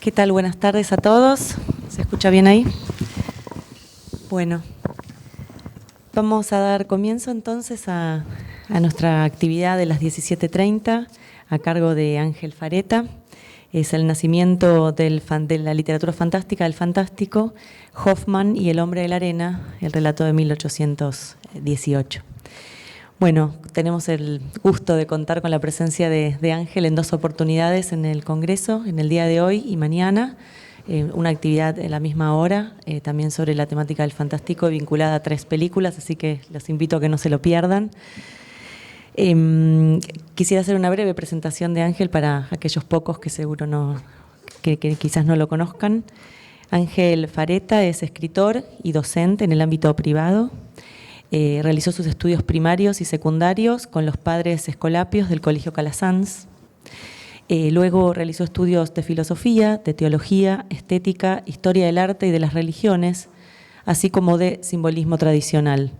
¿Qué tal? Buenas tardes a todos. ¿Se escucha bien ahí? Bueno, vamos a dar comienzo entonces a nuestra actividad de las 17:30 a cargo de Ángel Fareta. Es el nacimiento de la literatura fantástica, del fantástico, Hoffman y el hombre de la arena, el relato de 1818. Bueno, tenemos el gusto de contar con la presencia de Ángel en dos oportunidades en el Congreso, en el día de hoy y mañana, una actividad en la misma hora, también sobre la temática del fantástico vinculada a 3 películas, así que los invito a que no se lo pierdan. Quisiera hacer una breve presentación de Ángel para aquellos pocos que seguro que quizás no lo conozcan. Ángel Fareta es escritor y docente en el ámbito privado. Realizó sus estudios primarios y secundarios con los padres escolapios del Colegio Calasanz. Luego realizó estudios de filosofía, de teología, estética, historia del arte y de las religiones, así como de simbolismo tradicional.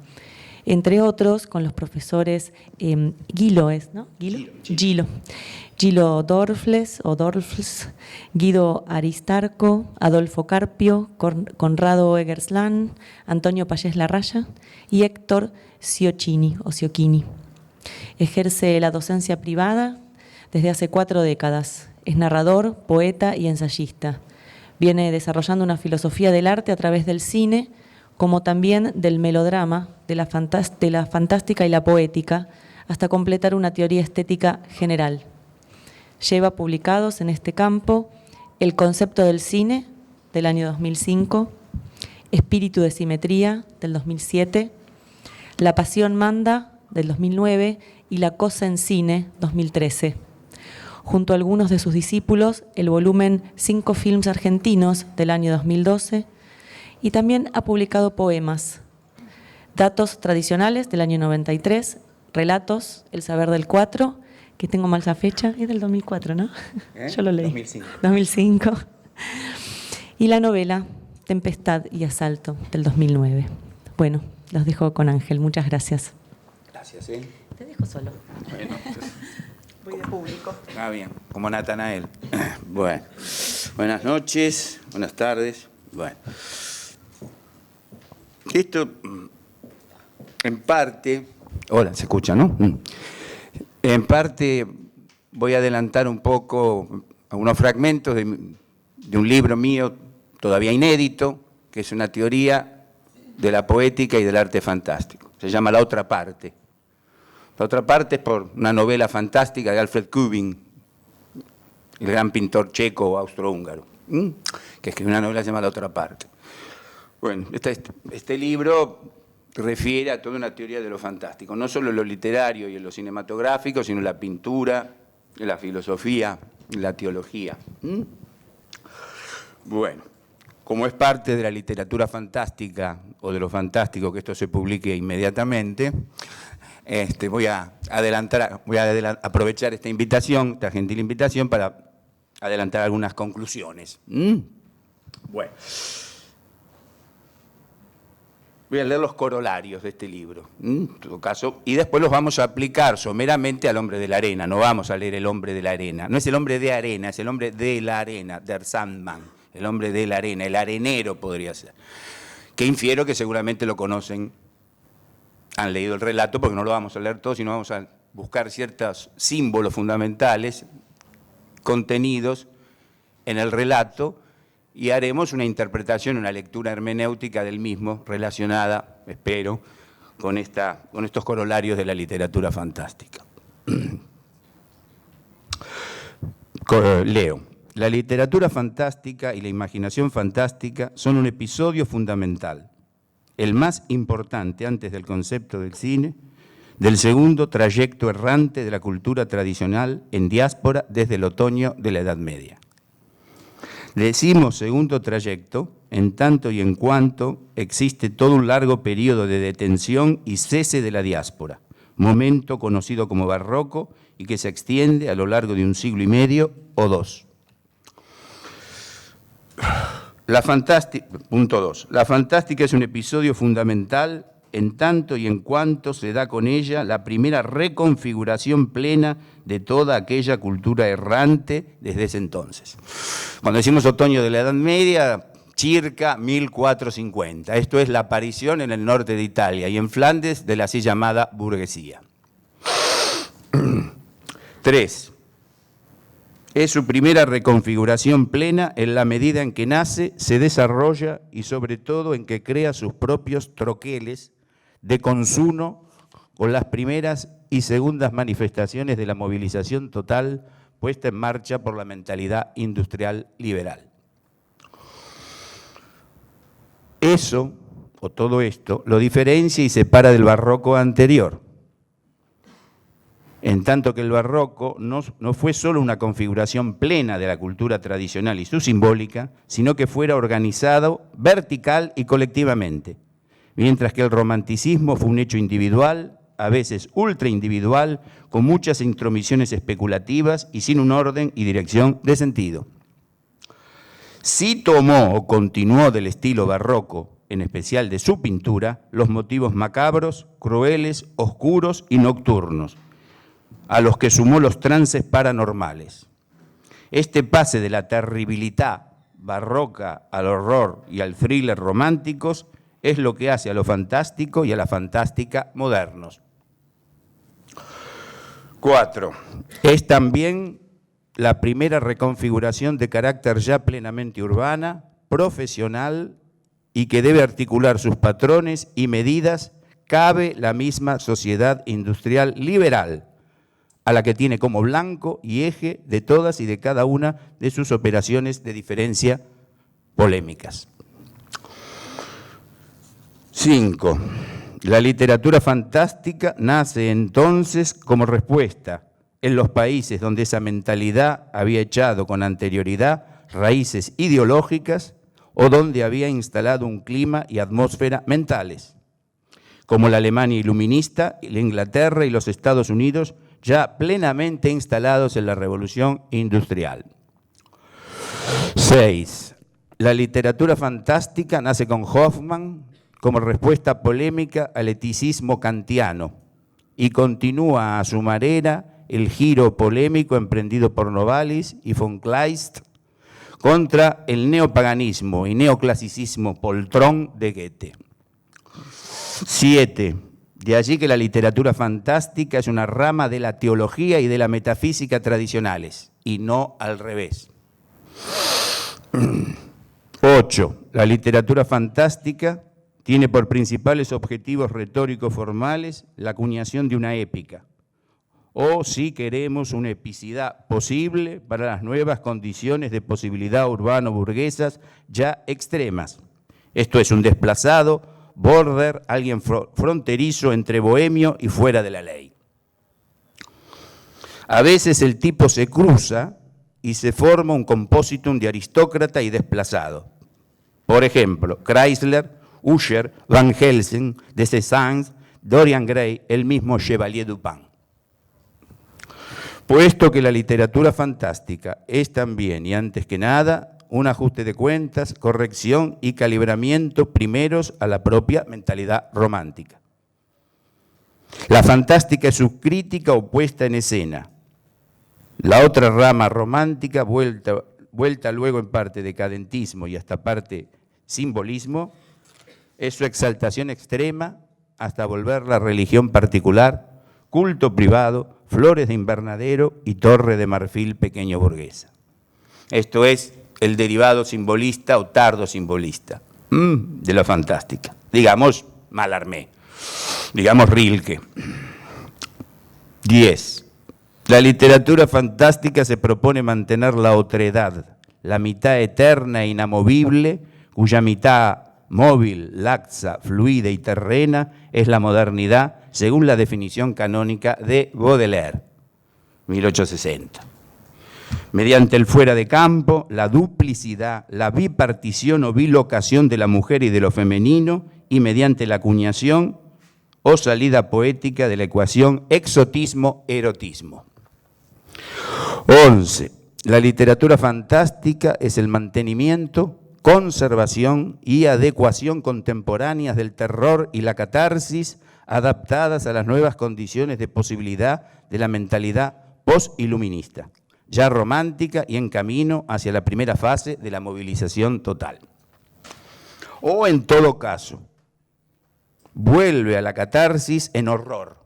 Entre otros, con los profesores Gilo Dorfles, Guido Aristarco, Adolfo Carpio, Conrado Eggersland, Antonio Pallés Larraya y Héctor Ciocchini. Ejerce la docencia privada desde hace 4 décadas. Es narrador, poeta y ensayista. Viene desarrollando una filosofía del arte a través del cine, como también del melodrama, de la fantástica y la poética, hasta completar una teoría estética general. Lleva publicados en este campo El concepto del cine, del año 2005, Espíritu de simetría, del 2007, La pasión manda, del 2009, y La cosa en cine, 2013. Junto a algunos de sus discípulos, el volumen 5 films argentinos, del año 2012, y también ha publicado poemas, Datos tradicionales, del año 93, Relatos, El saber del 4, que tengo mal esa fecha, es del 2004, ¿no? Yo lo leí. 2005. Y la novela Tempestad y asalto, del 2009. Bueno, los dejo con Ángel. Muchas gracias. Gracias, Te dejo solo. Bueno, voy de público. Ah, bien, como Natanael. Bueno, buenas noches, buenas tardes. Bueno, esto en parte... Hola, se escucha, ¿no? En parte voy a adelantar un poco algunos fragmentos de un libro mío todavía inédito, que es una teoría de la poética y del arte fantástico. Se llama La otra parte. La otra parte es por una novela fantástica de Alfred Kubin, el gran pintor checo austrohúngaro, que escribió una novela que se llama La otra parte. Bueno, este libro refiere a toda una teoría de lo fantástico, no solo en lo literario y en lo cinematográfico, sino en la pintura, en la filosofía, en la teología. Bueno, como es parte de la literatura fantástica o de lo fantástico que esto se publique inmediatamente, voy a aprovechar esta invitación, esta gentil invitación, para adelantar algunas conclusiones. Bueno. Voy a leer los corolarios de este libro, en todo caso, y después los vamos a aplicar someramente al hombre de la arena. No vamos a leer el hombre de la arena. No es el hombre de arena, es el hombre de la arena, der Sandman, el hombre de la arena, el arenero podría ser. Que infiero que seguramente lo conocen, han leído el relato, porque no lo vamos a leer todo, sino vamos a buscar ciertos símbolos fundamentales contenidos en el relato, y haremos una interpretación, una lectura hermenéutica del mismo, relacionada, espero, con estos corolarios de la literatura fantástica. Leo. La literatura fantástica y la imaginación fantástica son un episodio fundamental, el más importante antes del concepto del cine, del segundo trayecto errante de la cultura tradicional en diáspora desde el otoño de la Edad Media. Decimos segundo trayecto, en tanto y en cuanto existe todo un largo periodo de detención y cese de la diáspora, momento conocido como barroco y que se extiende a lo largo de 1 siglo y medio o 2. Punto 2. La fantástica es un episodio fundamental en tanto y en cuanto se da con ella la primera reconfiguración plena de toda aquella cultura errante desde ese entonces. Cuando decimos otoño de la Edad Media, circa 1450. Esto es la aparición en el norte de Italia y en Flandes de la así llamada burguesía. 3. Es su primera reconfiguración plena en la medida en que nace, se desarrolla y sobre todo en que crea sus propios troqueles de consumo con las primeras y segundas manifestaciones de la movilización total puesta en marcha por la mentalidad industrial liberal. Eso, o todo esto, lo diferencia y separa del barroco anterior, en tanto que el barroco no fue solo una configuración plena de la cultura tradicional y su simbólica, sino que fuera organizado vertical y colectivamente, mientras que el romanticismo fue un hecho individual, a veces ultra individual, con muchas intromisiones especulativas y sin un orden y dirección de sentido. Sí tomó o continuó del estilo barroco, en especial de su pintura, los motivos macabros, crueles, oscuros y nocturnos, a los que sumó los trances paranormales. Este pase de la terribilidad barroca al horror y al thriller románticos es lo que hace a lo fantástico y a la fantástica modernos. 4. Es también la primera reconfiguración de carácter ya plenamente urbana, profesional y que debe articular sus patrones y medidas, cabe la misma sociedad industrial liberal, a la que tiene como blanco y eje de todas y de cada una de sus operaciones de diferencia polémicas. 5. La literatura fantástica nace entonces como respuesta en los países donde esa mentalidad había echado con anterioridad raíces ideológicas o donde había instalado un clima y atmósfera mentales, como la Alemania iluminista, la Inglaterra y los Estados Unidos, ya plenamente instalados en la revolución industrial. 6. La literatura fantástica nace con Hoffmann como respuesta polémica al eticismo kantiano y continúa a su manera el giro polémico emprendido por Novalis y von Kleist contra el neopaganismo y neoclasicismo poltrón de Goethe. 7. De allí que la literatura fantástica es una rama de la teología y de la metafísica tradicionales, y no al revés. 8. La literatura fantástica tiene por principales objetivos retóricos formales la acuñación de una épica, o si queremos una epicidad posible para las nuevas condiciones de posibilidad urbano-burguesas ya extremas. Esto es un desplazado, border, alguien fronterizo entre bohemio y fuera de la ley. A veces el tipo se cruza y se forma un compositum de aristócrata y desplazado. Por ejemplo, Chrysler, Usher, Van Helsing, de Cézanne, Dorian Gray, el mismo Chevalier Dupin. Puesto que la literatura fantástica es también y antes que nada un ajuste de cuentas, corrección y calibramiento primeros a la propia mentalidad romántica. La fantástica es su crítica o puesta en escena. La otra rama romántica, vuelta luego en parte decadentismo y hasta parte simbolismo, es su exaltación extrema hasta volver la religión particular, culto privado, flores de invernadero y torre de marfil pequeño burguesa. Esto es el derivado simbolista o tardo simbolista de la fantástica. Digamos Mallarmé, digamos Rilke. 10. La literatura fantástica se propone mantener la otredad, la mitad eterna e inamovible, cuya mitad móvil, laxa, fluida y terrena es la modernidad, según la definición canónica de Baudelaire, 1860. Mediante el fuera de campo, la duplicidad, la bipartición o bilocación de la mujer y de lo femenino, y mediante la acuñación o salida poética de la ecuación exotismo-erotismo. 11. La literatura fantástica es el mantenimiento, conservación y adecuación contemporáneas del terror y la catarsis, adaptadas a las nuevas condiciones de posibilidad de la mentalidad post-iluminista, ya romántica y en camino hacia la primera fase de la movilización total. O, en todo caso, vuelve a la catarsis en horror,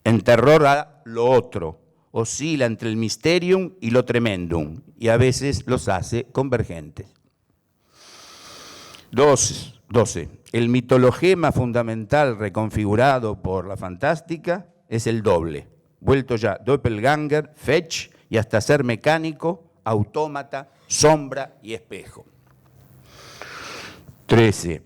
en terror a lo otro, oscila entre el mysterium y lo tremendum, y a veces los hace convergentes. 12. El mitologema fundamental reconfigurado por la fantástica es el doble, vuelto ya doppelganger, fetch y hasta ser mecánico, autómata, sombra y espejo. 13.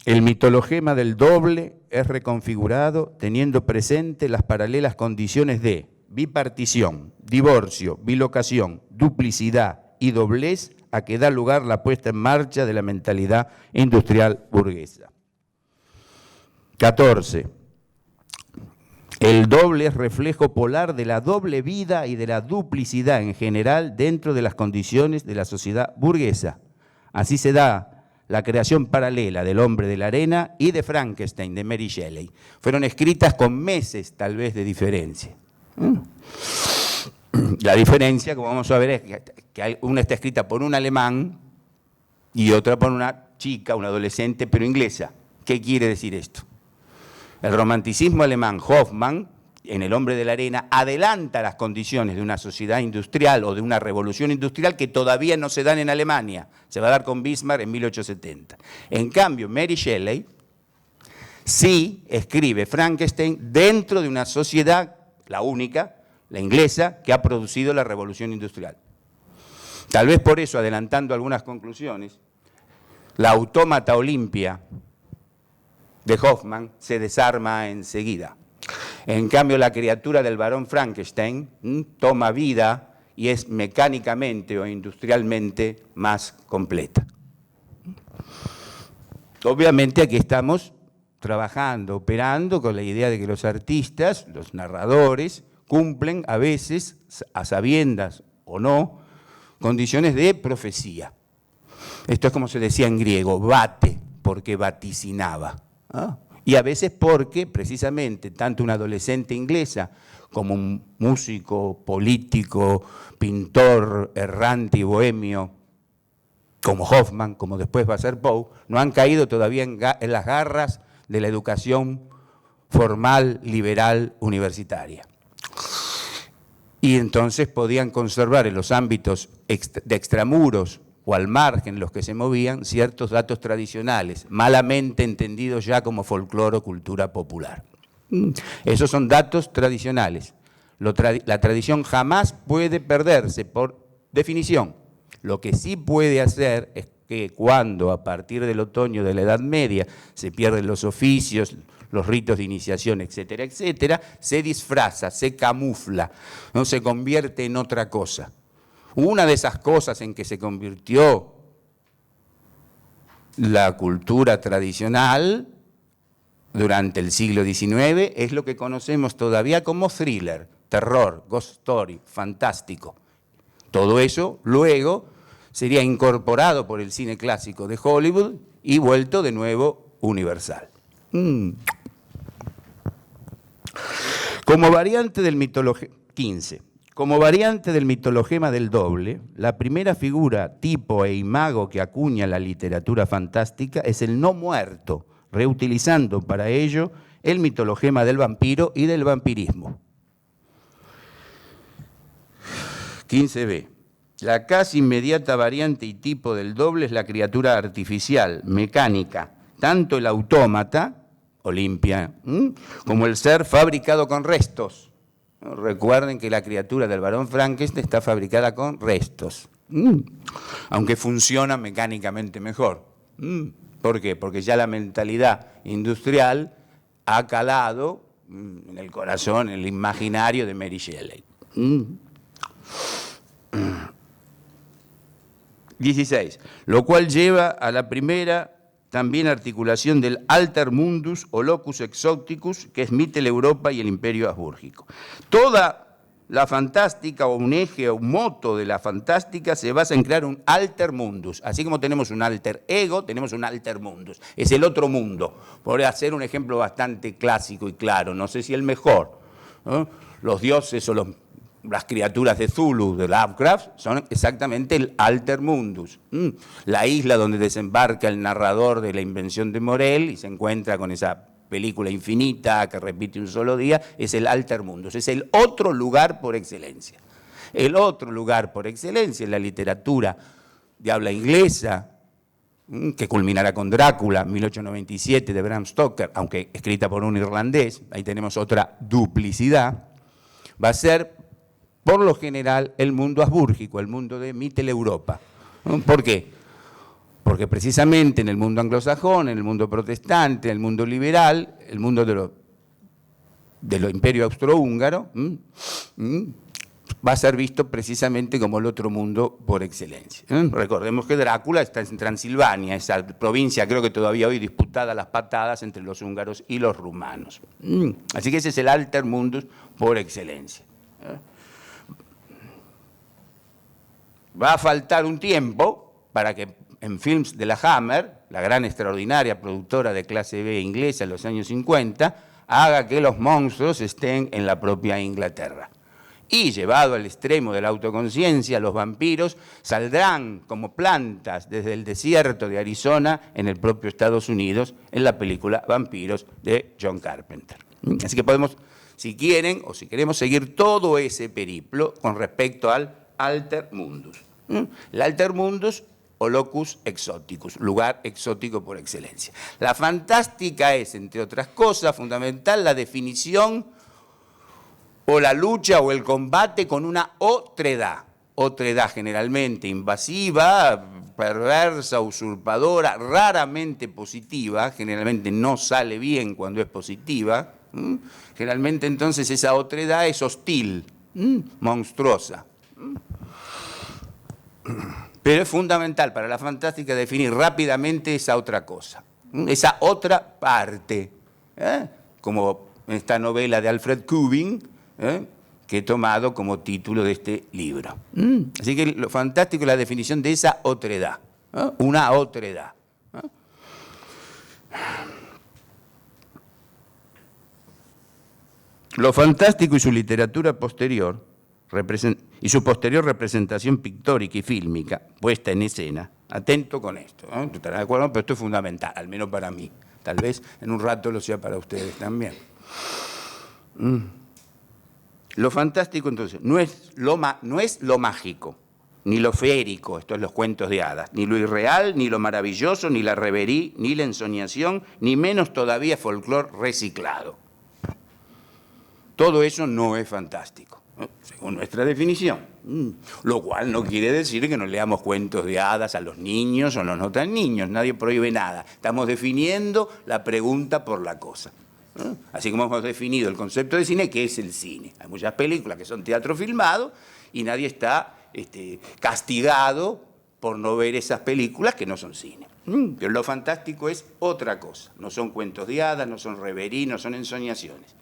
El mitologema del doble es reconfigurado teniendo presente las paralelas condiciones de bipartición, divorcio, bilocación, duplicidad y doblez a que da lugar la puesta en marcha de la mentalidad industrial burguesa. 14. El doble es reflejo polar de la doble vida y de la duplicidad en general dentro de las condiciones de la sociedad burguesa. Así se da la creación paralela del hombre de la arena y de Frankenstein, de Mary Shelley. Fueron escritas con meses, tal vez, de diferencia. La diferencia, como vamos a ver, es que una está escrita por un alemán y otra por una chica, una adolescente, pero inglesa. ¿Qué quiere decir esto? El romanticismo alemán, Hoffmann, en El hombre de la arena, adelanta las condiciones de una sociedad industrial o de una revolución industrial que todavía no se dan en Alemania. Se va a dar con Bismarck en 1870. En cambio, Mary Shelley sí escribe Frankenstein dentro de una sociedad, la única, la inglesa, que ha producido la revolución industrial. Tal vez por eso, adelantando algunas conclusiones, la autómata Olimpia de Hoffmann se desarma enseguida. En cambio, la criatura del barón Frankenstein toma vida y es mecánicamente o industrialmente más completa. Obviamente aquí estamos trabajando, operando con la idea de que los artistas, los narradores, cumplen a veces, a sabiendas o no, condiciones de profecía. Esto es como se decía en griego, bate, porque vaticinaba. ¿Ah? Y a veces porque, precisamente, tanto una adolescente inglesa como un músico, político, pintor, errante y bohemio, como Hoffmann, como después va a ser Poe, no han caído todavía en las garras de la educación formal, liberal, universitaria. Y entonces podían conservar en los ámbitos de extramuros o al margen en los que se movían ciertos datos tradicionales, malamente entendidos ya como folclore o cultura popular. Esos son datos tradicionales. La tradición jamás puede perderse por definición. Lo que sí puede hacer es que cuando a partir del otoño de la Edad Media se pierden los oficios, los ritos de iniciación, etcétera, etcétera, se disfraza, se camufla, no se convierte en otra cosa. Una de esas cosas en que se convirtió la cultura tradicional durante el siglo XIX es lo que conocemos todavía como thriller, terror, ghost story, fantástico. Todo eso luego sería incorporado por el cine clásico de Hollywood y vuelto de nuevo universal. Como variante del mitologema 15. Como variante del mitologema del doble, la primera figura, tipo e imago que acuña la literatura fantástica es el no muerto, reutilizando para ello el mitologema del vampiro y del vampirismo. 15b. La casi inmediata variante y tipo del doble es la criatura artificial, mecánica, tanto el autómata, Olimpia, como el ser fabricado con restos. Recuerden que la criatura del barón Frankenstein está fabricada con restos, aunque funciona mecánicamente mejor. ¿Por qué? Porque ya la mentalidad industrial ha calado en el corazón, en el imaginario de Mary Shelley. 16. Lo cual lleva a la primera también articulación del alter mundus o locus exoticus, que es Mitteleuropa y el imperio habsbúrgico. Toda La fantástica, o un eje o un moto de la fantástica, se basa en crear un alter mundus. Así como tenemos un alter ego, tenemos un alter mundus. Es el otro mundo. Podría ser un ejemplo bastante clásico y claro, no sé si el mejor, ¿no? Los dioses o las criaturas de Zulu, de Lovecraft, son exactamente el alter mundus. La isla donde desembarca el narrador de La invención de Morel y se encuentra con esa película infinita que repite un solo día, es el alter mundus, es el otro lugar por excelencia. El otro lugar por excelencia es la literatura de habla inglesa, que culminará con Drácula, 1897, de Bram Stoker, aunque escrita por un irlandés, ahí tenemos otra duplicidad, va a ser, por lo general, el mundo asbúrgico, el mundo de Mitteleuropa. ¿Por qué? Porque precisamente en el mundo anglosajón, en el mundo protestante, en el mundo liberal, el mundo de lo imperio austrohúngaro, va a ser visto precisamente como el otro mundo por excelencia. Recordemos que Drácula está en Transilvania, esa provincia creo que todavía hoy disputada a las patadas entre los húngaros y los rumanos. Así que ese es el alter mundus por excelencia. Va a faltar un tiempo para que en Films de la Hammer, la gran extraordinaria productora de clase B inglesa en los años 50, haga que los monstruos estén en la propia Inglaterra. Y llevado al extremo de la autoconciencia, los vampiros saldrán como plantas desde el desierto de Arizona en el propio Estados Unidos en la película Vampiros de John Carpenter. Así que podemos, si quieren o si queremos, seguir todo ese periplo con respecto al alter mundus. El alter mundus o locus exoticus, lugar exótico por excelencia. La fantástica es, entre otras cosas, fundamental la definición o la lucha o el combate con una otredad. Otredad generalmente invasiva, perversa, usurpadora, raramente positiva, generalmente no sale bien cuando es positiva. Generalmente entonces esa otredad es hostil, monstruosa. Pero es fundamental para la fantástica definir rápidamente esa otra cosa, esa otra parte, como en esta novela de Alfred Kubin, que he tomado como título de este libro. Así que lo fantástico es la definición de esa otredad, una otredad. Lo fantástico y su literatura posterior, y su posterior representación pictórica y fílmica, puesta en escena, atento con esto, ¿no? ¿Tú estarás de acuerdo? Pero esto es fundamental, al menos para mí. Tal vez en un rato lo sea para ustedes también. Lo fantástico, entonces, no es lo mágico, ni lo feérico, esto es los cuentos de hadas, ni lo irreal, ni lo maravilloso, ni la reverie, ni la ensoñación, ni menos todavía folclore reciclado. Todo eso no es fantástico, según nuestra definición. Lo cual no quiere decir que no leamos cuentos de hadas a los niños o a los no tan niños, nadie prohíbe nada. Estamos definiendo la pregunta por la cosa. Así como hemos definido el concepto de cine, ¿qué es el cine? Hay muchas películas que son teatro filmado y nadie está castigado por no ver esas películas que no son cine. Pero lo fantástico es otra cosa. No son cuentos de hadas, no son reverie, no son ensoñaciones.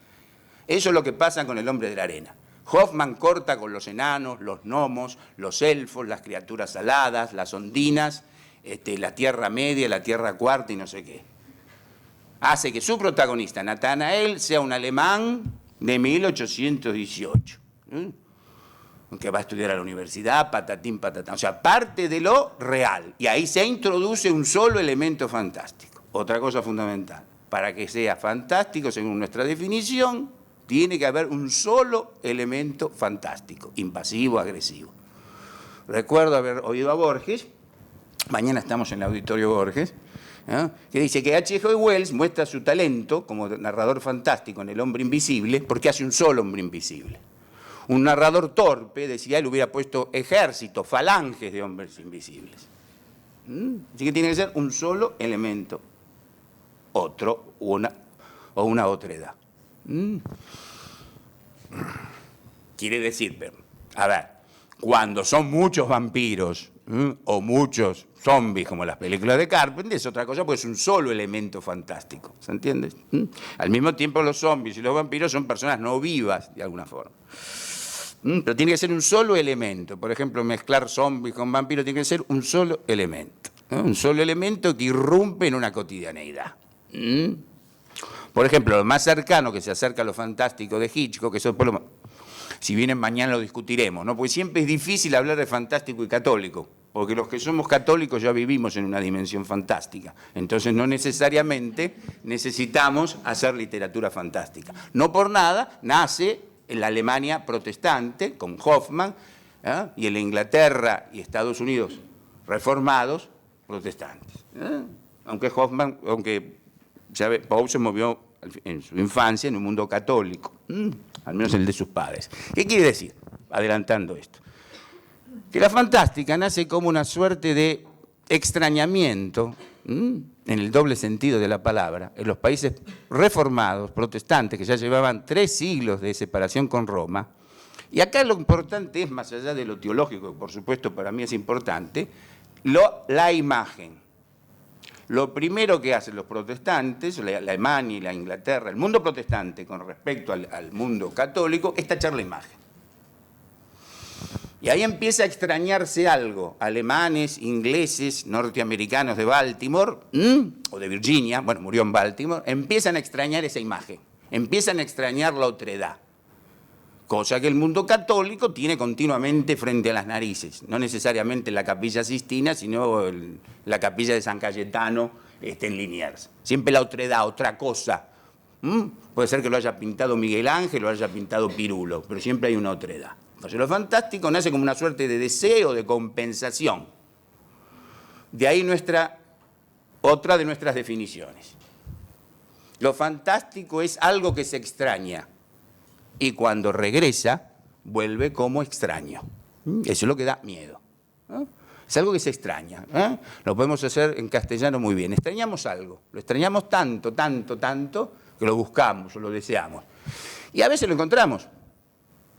Eso es lo que pasa con El hombre de la arena. Hoffman corta con los enanos, los gnomos, los elfos, las criaturas aladas, las ondinas, la Tierra Media, la Tierra Cuarta y no sé qué. Hace que su protagonista, Nathanael, sea un alemán de 1818, que va a estudiar a la universidad, patatín, patatán. O sea, parte de lo real. Y ahí se introduce un solo elemento fantástico. Otra cosa fundamental. Para que sea fantástico, según nuestra definición, tiene que haber un solo elemento fantástico, invasivo, agresivo. Recuerdo haber oído a Borges, mañana estamos en el auditorio Borges, que dice que H.G. Wells muestra su talento como narrador fantástico en El hombre invisible porque hace un solo hombre invisible. Un narrador torpe, decía él, hubiera puesto ejércitos, falanges de hombres invisibles. Así que tiene que ser un solo elemento, otro o una otredad. Quiere decir, a ver, cuando son muchos vampiros o muchos zombies, como las películas de Carpenter, es otra cosa, pues es un solo elemento fantástico, ¿se entiende? Al mismo tiempo los zombies y los vampiros son personas no vivas, de alguna forma. Pero tiene que ser un solo elemento. Por ejemplo, mezclar zombies con vampiros tiene que ser un solo elemento. Un solo elemento que irrumpe en una cotidianeidad. Por ejemplo, lo más cercano que se acerca a lo fantástico de Hitchcock, que eso después si vienen mañana lo discutiremos, ¿no? Porque siempre es difícil hablar de fantástico y católico, porque los que somos católicos ya vivimos en una dimensión fantástica. Entonces no necesariamente necesitamos hacer literatura fantástica. No por nada nace en la Alemania protestante, con Hoffman, y en la Inglaterra y Estados Unidos reformados, protestantes. Aunque Poe se movió en su infancia en un mundo católico, al menos el de sus padres. ¿Qué quiere decir? Adelantando esto. Que la fantástica nace como una suerte de extrañamiento, en el doble sentido de la palabra, en los países reformados, protestantes, que ya llevaban 3 siglos de separación con Roma. Y acá lo importante es, más allá de lo teológico, que por supuesto para mí es importante, la imagen. Lo primero que hacen los protestantes, la Alemania y la Inglaterra, el mundo protestante con respecto al mundo católico, es tachar la imagen. Y ahí empieza a extrañarse algo. Alemanes, ingleses, norteamericanos de Baltimore, o de Virginia, bueno, murió en Baltimore, empiezan a extrañar esa imagen, empiezan a extrañar la otredad. Cosa que el mundo católico tiene continuamente frente a las narices, no necesariamente la Capilla Sistina, sino la Capilla de San Cayetano en Liniers. Siempre la otredad, otra cosa. Puede ser que lo haya pintado Miguel Ángel o lo haya pintado Pirulo, pero siempre hay una otredad. Entonces lo fantástico nace como una suerte de deseo, de compensación. De ahí otra de nuestras definiciones. Lo fantástico es algo que se extraña. Y cuando regresa, vuelve como extraño. Eso es lo que da miedo. Es algo que se extraña. Lo podemos hacer en castellano muy bien. Extrañamos algo. Lo extrañamos tanto, tanto, tanto, que lo buscamos o lo deseamos. Y a veces lo encontramos.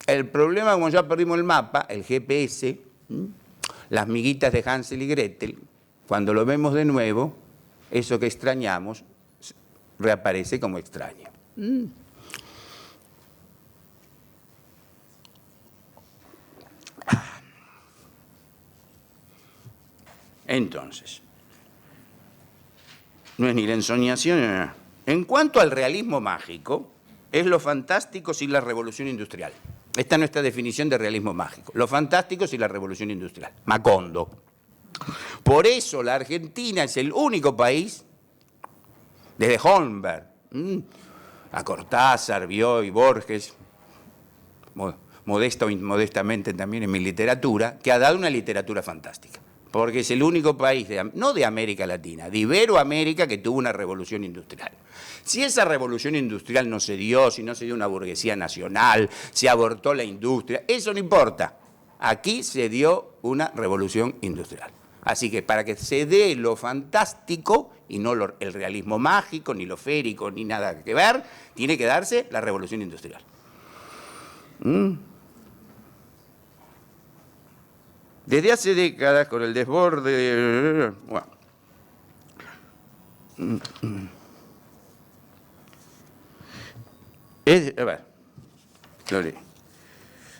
El problema, como ya perdimos el mapa, el GPS, las miguitas de Hansel y Gretel, cuando lo vemos de nuevo, eso que extrañamos reaparece como extraño. Entonces, no es ni la ensoñación. En cuanto al realismo mágico, es lo fantástico sin la revolución industrial. Esta es nuestra definición de realismo mágico. Lo fantástico sin la revolución industrial. Macondo. Por eso la Argentina es el único país, desde Holmberg, a Cortázar, Bioy, Borges, modesta o inmodestamente también en mi literatura, que ha dado una literatura fantástica. Porque es el único país, no de América Latina, de Iberoamérica, que tuvo una revolución industrial. Si esa revolución industrial no se dio, si no se dio una burguesía nacional, se abortó la industria, eso no importa. Aquí se dio una revolución industrial. Así que para que se dé lo fantástico, y no el realismo mágico, ni lo férico, ni nada que ver, tiene que darse la revolución industrial. Desde hace décadas, con el desborde... Bueno.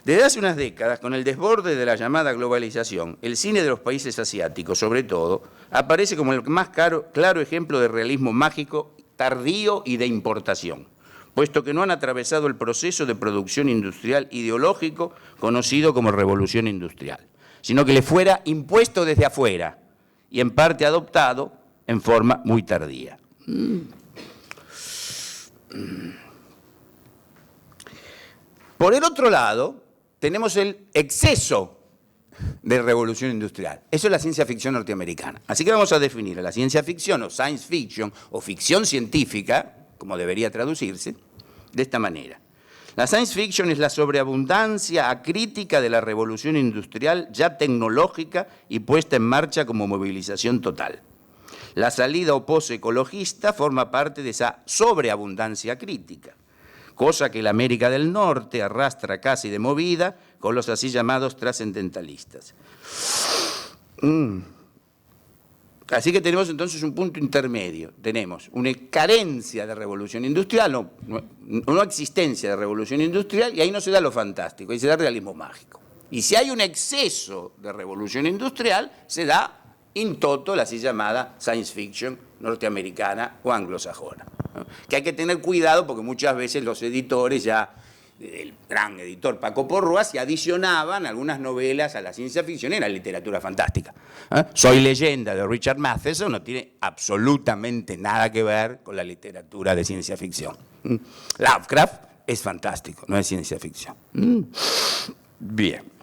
Desde hace unas décadas, con el desborde de la llamada globalización, el cine de los países asiáticos, sobre todo, aparece como el más claro ejemplo de realismo mágico tardío y de importación, puesto que no han atravesado el proceso de producción industrial ideológico conocido como revolución industrial, sino que le fuera impuesto desde afuera y en parte adoptado en forma muy tardía. Por el otro lado, tenemos el exceso de revolución industrial. Eso es la ciencia ficción norteamericana. Así que vamos a definir a la ciencia ficción o science fiction o ficción científica, como debería traducirse, de esta manera. La science fiction es la sobreabundancia acrítica de la revolución industrial ya tecnológica y puesta en marcha como movilización total. La salida o pose ecologista forma parte de esa sobreabundancia crítica, cosa que la América del Norte arrastra casi de movida con los así llamados trascendentalistas. Así que tenemos entonces un punto intermedio. Tenemos una carencia de revolución industrial, no existencia de revolución industrial, y ahí no se da lo fantástico, ahí se da realismo mágico. Y si hay un exceso de revolución industrial, se da in toto la así llamada science fiction norteamericana o anglosajona, ¿no? Que hay que tener cuidado porque muchas veces los editores ya, el gran editor Paco Porrúa, se adicionaban algunas novelas a la ciencia ficción y a la literatura fantástica. Soy leyenda de Richard Matheson no tiene absolutamente nada que ver con la literatura de ciencia ficción. Lovecraft es fantástico, no es ciencia ficción. Bien.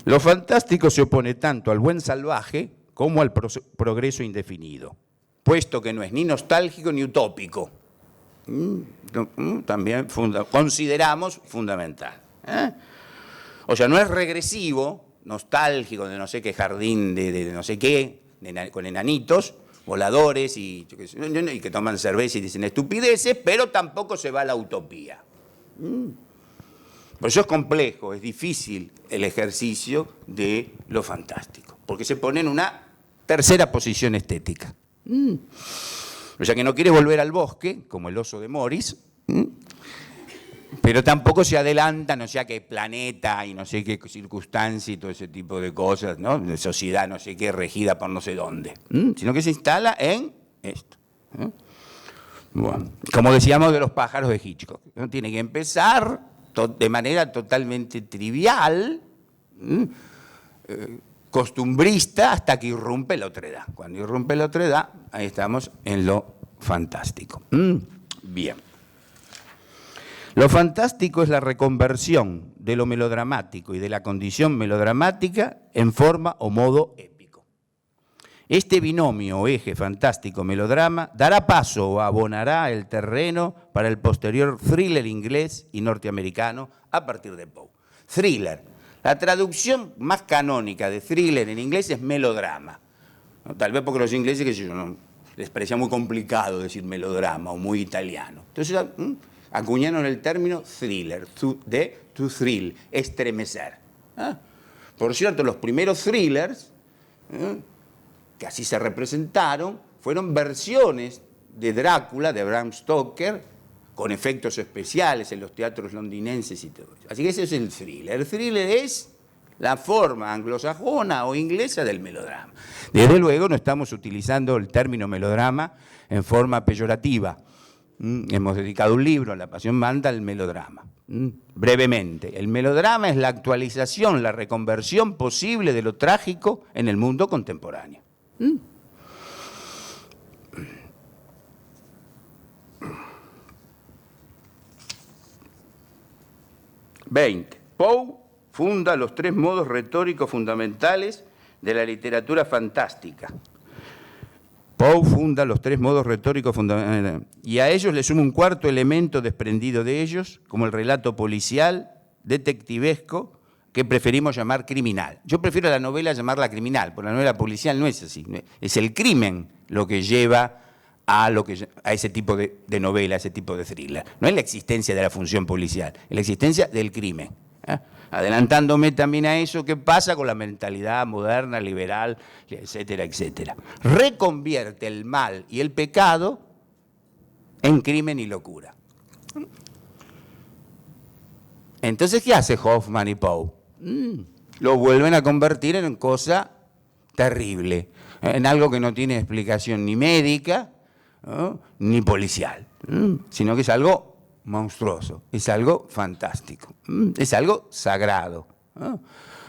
Lo fantástico se opone tanto al buen salvaje como al progreso indefinido, puesto que no es ni nostálgico ni utópico. También consideramos fundamental. O sea, no es regresivo, nostálgico de no sé qué jardín, de no sé qué, con enanitos, voladores y que toman cerveza y dicen estupideces, pero tampoco se va a la utopía. Por eso es complejo, es difícil el ejercicio de lo fantástico, porque se pone en una tercera posición estética. O sea que no quiere volver al bosque, como el oso de Morris, pero tampoco se adelanta, no sé a qué planeta y no sé qué circunstancia y todo ese tipo de cosas, ¿no? De sociedad no sé qué, regida por no sé dónde, sino que se instala en esto. Bueno, como decíamos de los pájaros de Hitchcock, ¿no? Tiene que empezar de manera totalmente trivial, costumbrista, hasta que irrumpe la otredad. Cuando irrumpe la otredad, ahí estamos en lo fantástico. Bien. Lo fantástico es la reconversión de lo melodramático y de la condición melodramática en forma o modo épico. Este binomio o eje fantástico-melodrama dará paso o abonará el terreno para el posterior thriller inglés y norteamericano a partir de Poe. Thriller. La traducción más canónica de thriller en inglés es melodrama. Tal vez porque los ingleses, que yo, les parecía muy complicado decir melodrama o muy italiano. Entonces acuñaron el término thriller, to thrill, estremecer. Por cierto, los primeros thrillers, que así se representaron, fueron versiones de Drácula, de Bram Stoker, con efectos especiales en los teatros londinenses y todo eso. Así que ese es el thriller. El thriller es la forma anglosajona o inglesa del melodrama. Desde luego no estamos utilizando el término melodrama en forma peyorativa. Hemos dedicado un libro, La Pasión manda, al melodrama. Brevemente, el melodrama es la actualización, la reconversión posible de lo trágico en el mundo contemporáneo. 20. Poe funda los 3 modos retóricos fundamentales de la literatura fantástica. Poe funda los 3 modos retóricos fundamentales y a ellos le suma un cuarto elemento desprendido de ellos, como el relato policial, detectivesco, que preferimos llamar criminal. Yo prefiero a la novela llamarla criminal, porque la novela policial no es así. Es el crimen lo que lleva a ese tipo de novela, a ese tipo de thriller. No es la existencia de la función policial, es la existencia del crimen. Adelantándome también a eso, ¿qué pasa con la mentalidad moderna, liberal, etcétera, etcétera? Reconvierte el mal y el pecado en crimen y locura. Entonces, ¿qué hace Hoffman y Poe? Lo vuelven a convertir en cosa terrible, en algo que no tiene explicación ni médica, ¿no?, ni policial, sino que es algo monstruoso, es algo fantástico, es algo sagrado.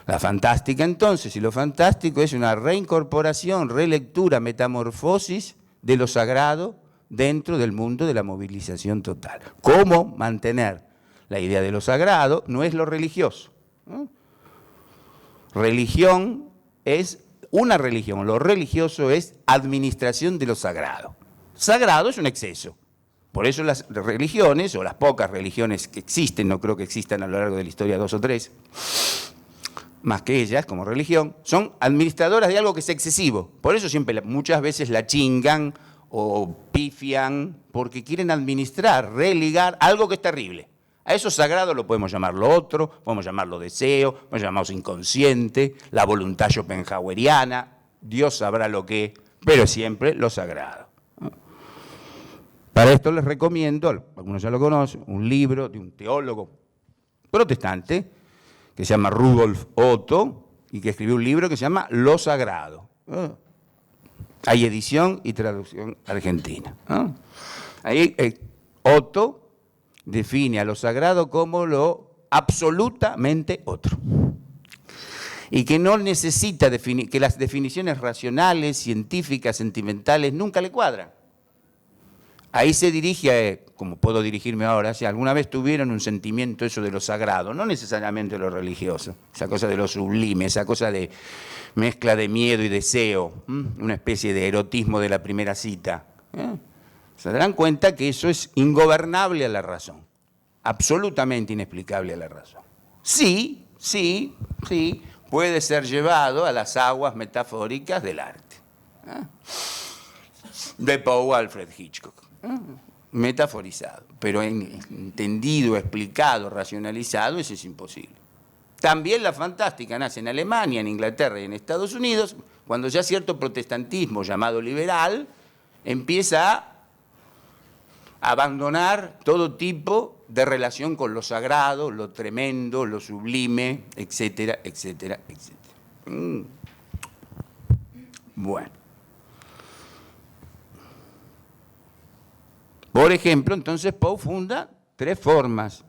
La fantástica entonces, y lo fantástico es una reincorporación, relectura, metamorfosis de lo sagrado dentro del mundo de la movilización total. ¿Cómo mantener la idea de lo sagrado? No es lo religioso. Religión es una religión, lo religioso es administración de lo sagrado. Sagrado es un exceso. Por eso las religiones, o las pocas religiones que existen, no creo que existan a lo largo de la historia 2 o 3, más que ellas como religión, son administradoras de algo que es excesivo. Por eso siempre, muchas veces la chingan o pifian, porque quieren administrar, religar algo que es terrible. A eso sagrado lo podemos llamar lo otro, podemos llamarlo deseo, podemos llamarlo inconsciente, la voluntad schopenhaueriana, Dios sabrá lo que, pero siempre lo sagrado. Para esto les recomiendo, algunos ya lo conocen, un libro de un teólogo protestante que se llama Rudolf Otto y que escribió un libro que se llama Lo Sagrado. Hay edición y traducción argentina. Ahí Otto define a lo sagrado como lo absolutamente otro. Y que no necesita definir, que las definiciones racionales, científicas, sentimentales, nunca le cuadran. Ahí se dirige, como puedo dirigirme ahora, si alguna vez tuvieron un sentimiento eso de lo sagrado, no necesariamente lo religioso, esa cosa de lo sublime, esa cosa de mezcla de miedo y deseo, una especie de erotismo de la primera cita. Se darán cuenta que eso es ingobernable a la razón, absolutamente inexplicable a la razón. Sí, puede ser llevado a las aguas metafóricas del arte. De Poe Alfred Hitchcock. Metaforizado, pero entendido, explicado, racionalizado, eso es imposible. También la fantástica nace en Alemania, en Inglaterra y en Estados Unidos, cuando ya cierto protestantismo llamado liberal empieza a abandonar todo tipo de relación con lo sagrado, lo tremendo, lo sublime, etcétera, etcétera, etcétera. Bueno. Por ejemplo, entonces Poe funda 3 formas.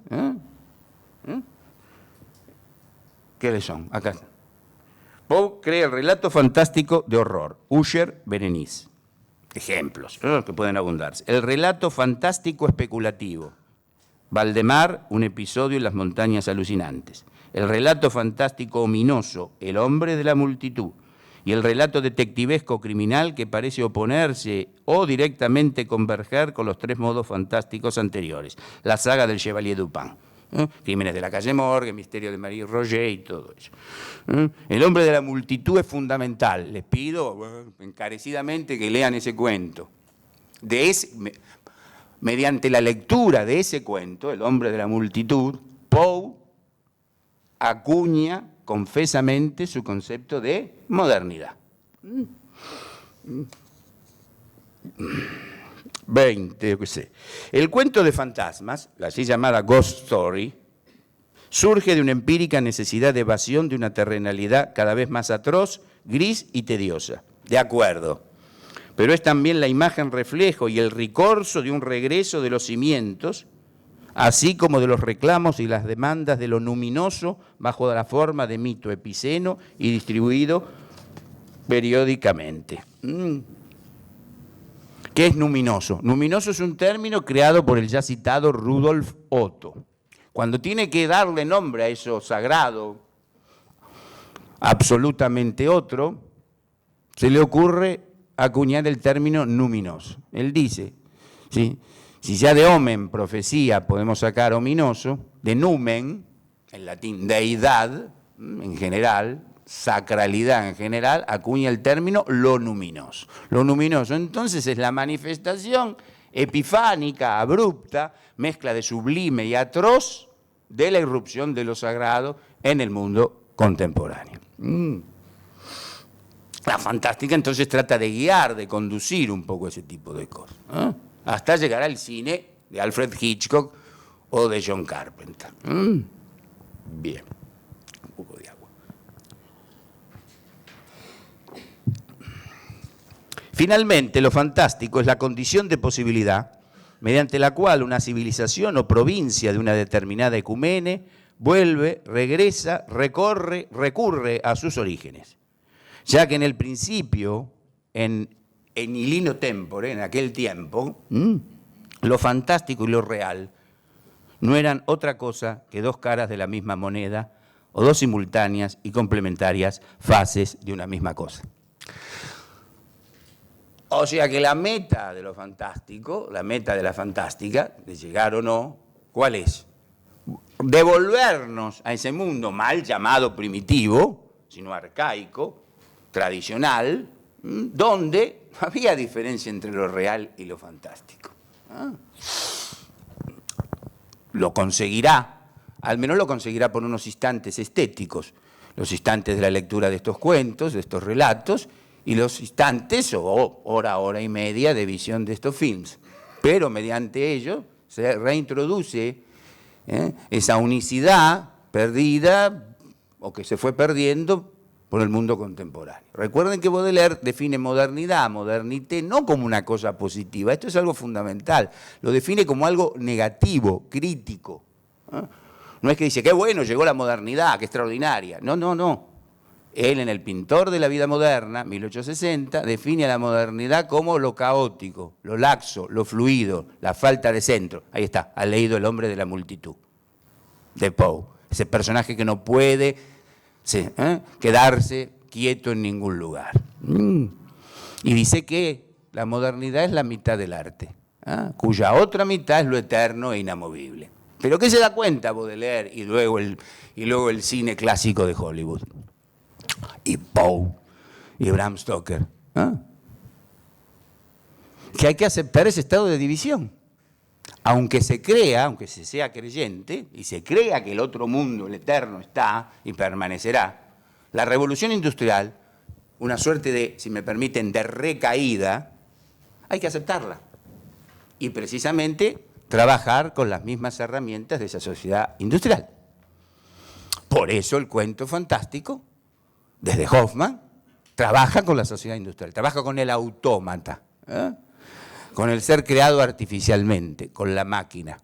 ¿Qué son? Acá está. Poe crea el relato fantástico de horror, Usher, Berenice. Ejemplos que pueden abundarse. El relato fantástico especulativo, Valdemar, un episodio en las montañas alucinantes. El relato fantástico ominoso, El hombre de la multitud. Y el relato detectivesco criminal que parece oponerse o directamente converger con los 3 modos fantásticos anteriores. La saga del Chevalier Dupin. Crímenes de la calle Morgue, Misterio de Marie Roget y todo eso. El hombre de la multitud es fundamental. Les pido encarecidamente que lean ese cuento. Mediante la lectura de ese cuento, El hombre de la multitud, Poe acuña confesamente su concepto de modernidad. 20, yo qué sé. El cuento de fantasmas, la así llamada Ghost Story, surge de una empírica necesidad de evasión de una terrenalidad cada vez más atroz, gris y tediosa. De acuerdo. Pero es también la imagen reflejo y el ricorso de un regreso de los cimientos, así como de los reclamos y las demandas de lo luminoso bajo la forma de mito epiceno y distribuido periódicamente. ¿Qué es luminoso? Luminoso es un término creado por el ya citado Rudolf Otto. Cuando tiene que darle nombre a eso sagrado, absolutamente otro, se le ocurre acuñar el término luminoso. Él dice, ¿sí? Si ya de omen, profecía, podemos sacar ominoso, de numen, en latín, deidad, en general, sacralidad en general, acuña el término lo luminoso. Lo luminoso, entonces, es la manifestación epifánica, abrupta, mezcla de sublime y atroz de la irrupción de lo sagrado en el mundo contemporáneo. La fantástica, entonces, trata de guiar, de conducir un poco ese tipo de cosas, hasta llegar al cine de Alfred Hitchcock o de John Carpenter. Bien, un poco de agua. Finalmente, lo fantástico es la condición de posibilidad mediante la cual una civilización o provincia de una determinada ecumene vuelve, regresa, recurre a sus orígenes. Ya que en el principio, en ilino tempore, en aquel tiempo, lo fantástico y lo real no eran otra cosa que 2 caras de la misma moneda o 2 simultáneas y complementarias fases de una misma cosa. O sea que la meta de lo fantástico, la meta de la fantástica, de llegar o no, ¿cuál es? Devolvernos a ese mundo mal llamado primitivo, sino arcaico, tradicional, donde había diferencia entre lo real y lo fantástico. Lo conseguirá, al menos lo conseguirá por unos instantes estéticos, los instantes de la lectura de estos cuentos, de estos relatos, y los instantes o hora y media de visión de estos films. Pero mediante ello se reintroduce esa unicidad perdida o que se fue perdiendo por el mundo contemporáneo. Recuerden que Baudelaire define modernidad, modernité, no como una cosa positiva, esto es algo fundamental, lo define como algo negativo, crítico. No es que dice, qué bueno, llegó la modernidad, qué extraordinaria. No, no, no. Él en El pintor de la vida moderna, 1860, define a la modernidad como lo caótico, lo laxo, lo fluido, la falta de centro. Ahí está, ha leído El hombre de la multitud, de Poe. Ese personaje que no puede quedarse quieto en ningún lugar. Y dice que la modernidad es la mitad del arte, cuya otra mitad es lo eterno e inamovible. ¿Pero qué se da cuenta Baudelaire y luego el cine clásico de Hollywood? Y Poe y Bram Stoker. Que hay que aceptar ese estado de división. Aunque se sea creyente, y se crea que el otro mundo, el eterno, está y permanecerá, la revolución industrial, una suerte de, si me permiten, de recaída, hay que aceptarla. Y precisamente trabajar con las mismas herramientas de esa sociedad industrial. Por eso el cuento fantástico, desde Hoffmann, trabaja con la sociedad industrial, trabaja con el autómata, con el ser creado artificialmente, con la máquina.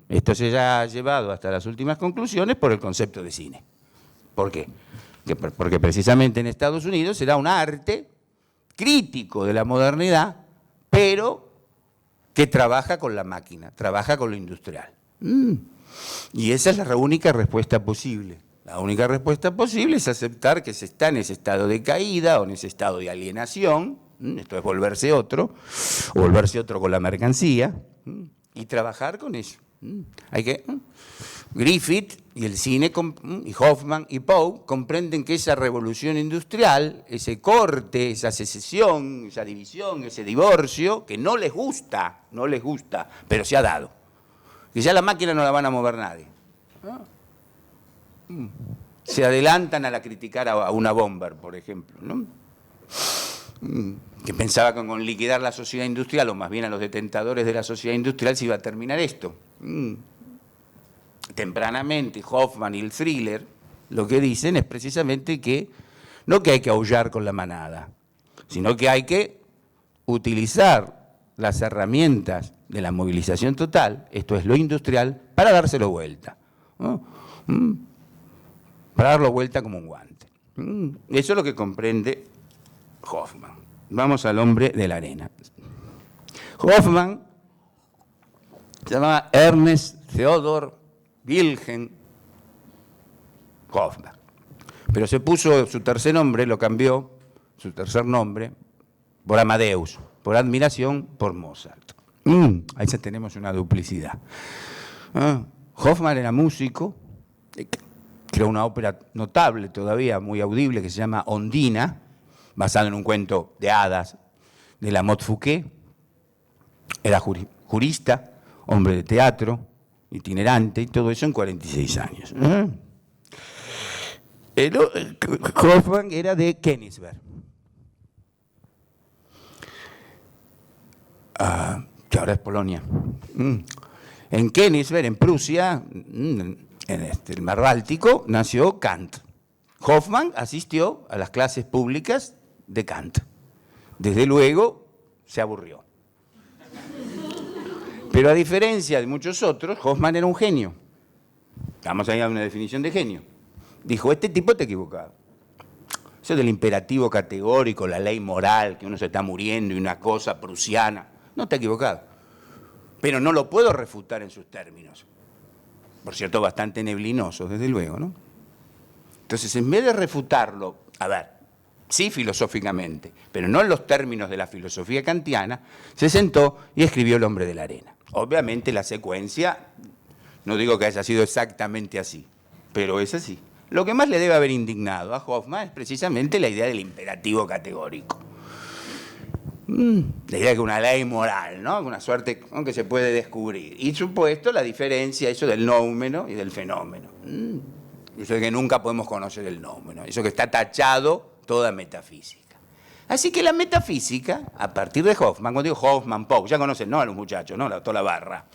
Esto se ha llevado hasta las últimas conclusiones por el concepto de cine. ¿Por qué? Porque precisamente en Estados Unidos será un arte crítico de la modernidad, pero que trabaja con la máquina, trabaja con lo industrial. Y esa es la única respuesta posible. La única respuesta posible es aceptar que se está en ese estado de caída o en ese estado de alienación, esto es volverse otro, o volverse otro con la mercancía, y trabajar con eso. Hay que... Griffith y el cine, y Hoffmann y Poe comprenden que esa revolución industrial, ese corte, esa secesión, esa división, ese divorcio, que no les gusta, pero se ha dado. Que ya la máquina no la van a mover nadie. Se adelantan a criticar a una Bomber, por ejemplo, ¿no? Que pensaba que con liquidar la sociedad industrial, o más bien a los detentadores de la sociedad industrial, se iba a terminar esto. Tempranamente Hoffmann y el thriller lo que dicen es precisamente que no que hay que aullar con la manada, sino que hay que utilizar las herramientas de la movilización total, esto es lo industrial, para dárselo vuelta, ¿no? Para darlo vuelta como un guante. Eso es lo que comprende Hoffmann. Vamos al hombre de la arena. Hoffmann se llamaba Ernest Theodor Wilhelm Hoffmann. Pero se puso su tercer nombre, lo cambió, su tercer nombre, por Amadeus, por admiración por Mozart. Ahí ya tenemos una duplicidad. Hoffmann era músico, creó una ópera notable todavía, muy audible, que se llama Ondina, basada en un cuento de hadas de La Motte Fouquet. Era jurista, hombre de teatro, itinerante, y todo eso en 46 años. Hoffmann era de Königsberg, que ahora es Polonia. En Königsberg, en Prusia, en el mar Báltico, nació Kant. Hoffmann asistió a las clases públicas de Kant. Desde luego, se aburrió. Pero a diferencia de muchos otros, Hoffmann era un genio. Vamos a ir a una definición de genio. Dijo, este tipo está equivocado. Eso del imperativo categórico, la ley moral, que uno se está muriendo y una cosa prusiana, no está equivocado. Pero no lo puedo refutar en sus términos. Por cierto, bastante neblinosos, desde luego, ¿no? Entonces, en vez de refutarlo, a ver, sí filosóficamente, pero no en los términos de la filosofía kantiana, se sentó y escribió El hombre de la arena. Obviamente la secuencia, no digo que haya sido exactamente así, pero es así. Lo que más le debe haber indignado a Hoffmann es precisamente la idea del imperativo categórico. La idea de que una ley moral, ¿no? Una suerte que se puede descubrir. Y supuesto la diferencia, eso del noumeno y del fenómeno. Eso de que nunca podemos conocer el noumeno. Eso que está tachado toda metafísica. Así que la metafísica, a partir de Hoffman, cuando digo Hoffman, Poe, ya conocen, ¿no? A los muchachos, ¿no? Toda la barra.